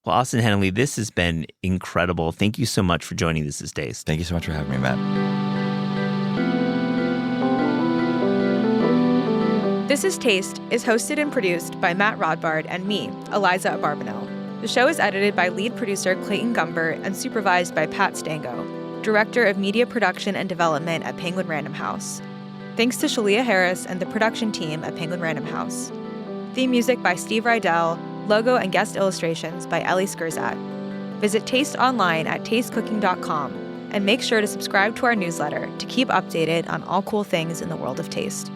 Well, Austin Henley, this has been incredible. Thank you so much for joining This Is Taste. Thank you so much for having me, Matt. This Is Taste is hosted and produced by Matt Rodbard and me, Eliza Barbanel. The show is edited by lead producer Clayton Gumbert and supervised by Pat Stango, Director of Media Production and Development at Penguin Random House. Thanks to Shalia Harris and the production team at Penguin Random House. Theme music by Steve Rydell, logo and guest illustrations by Ellie Skurzat. Visit Taste online at tastecooking.com and make sure to subscribe to our newsletter to keep updated on all cool things in the world of taste.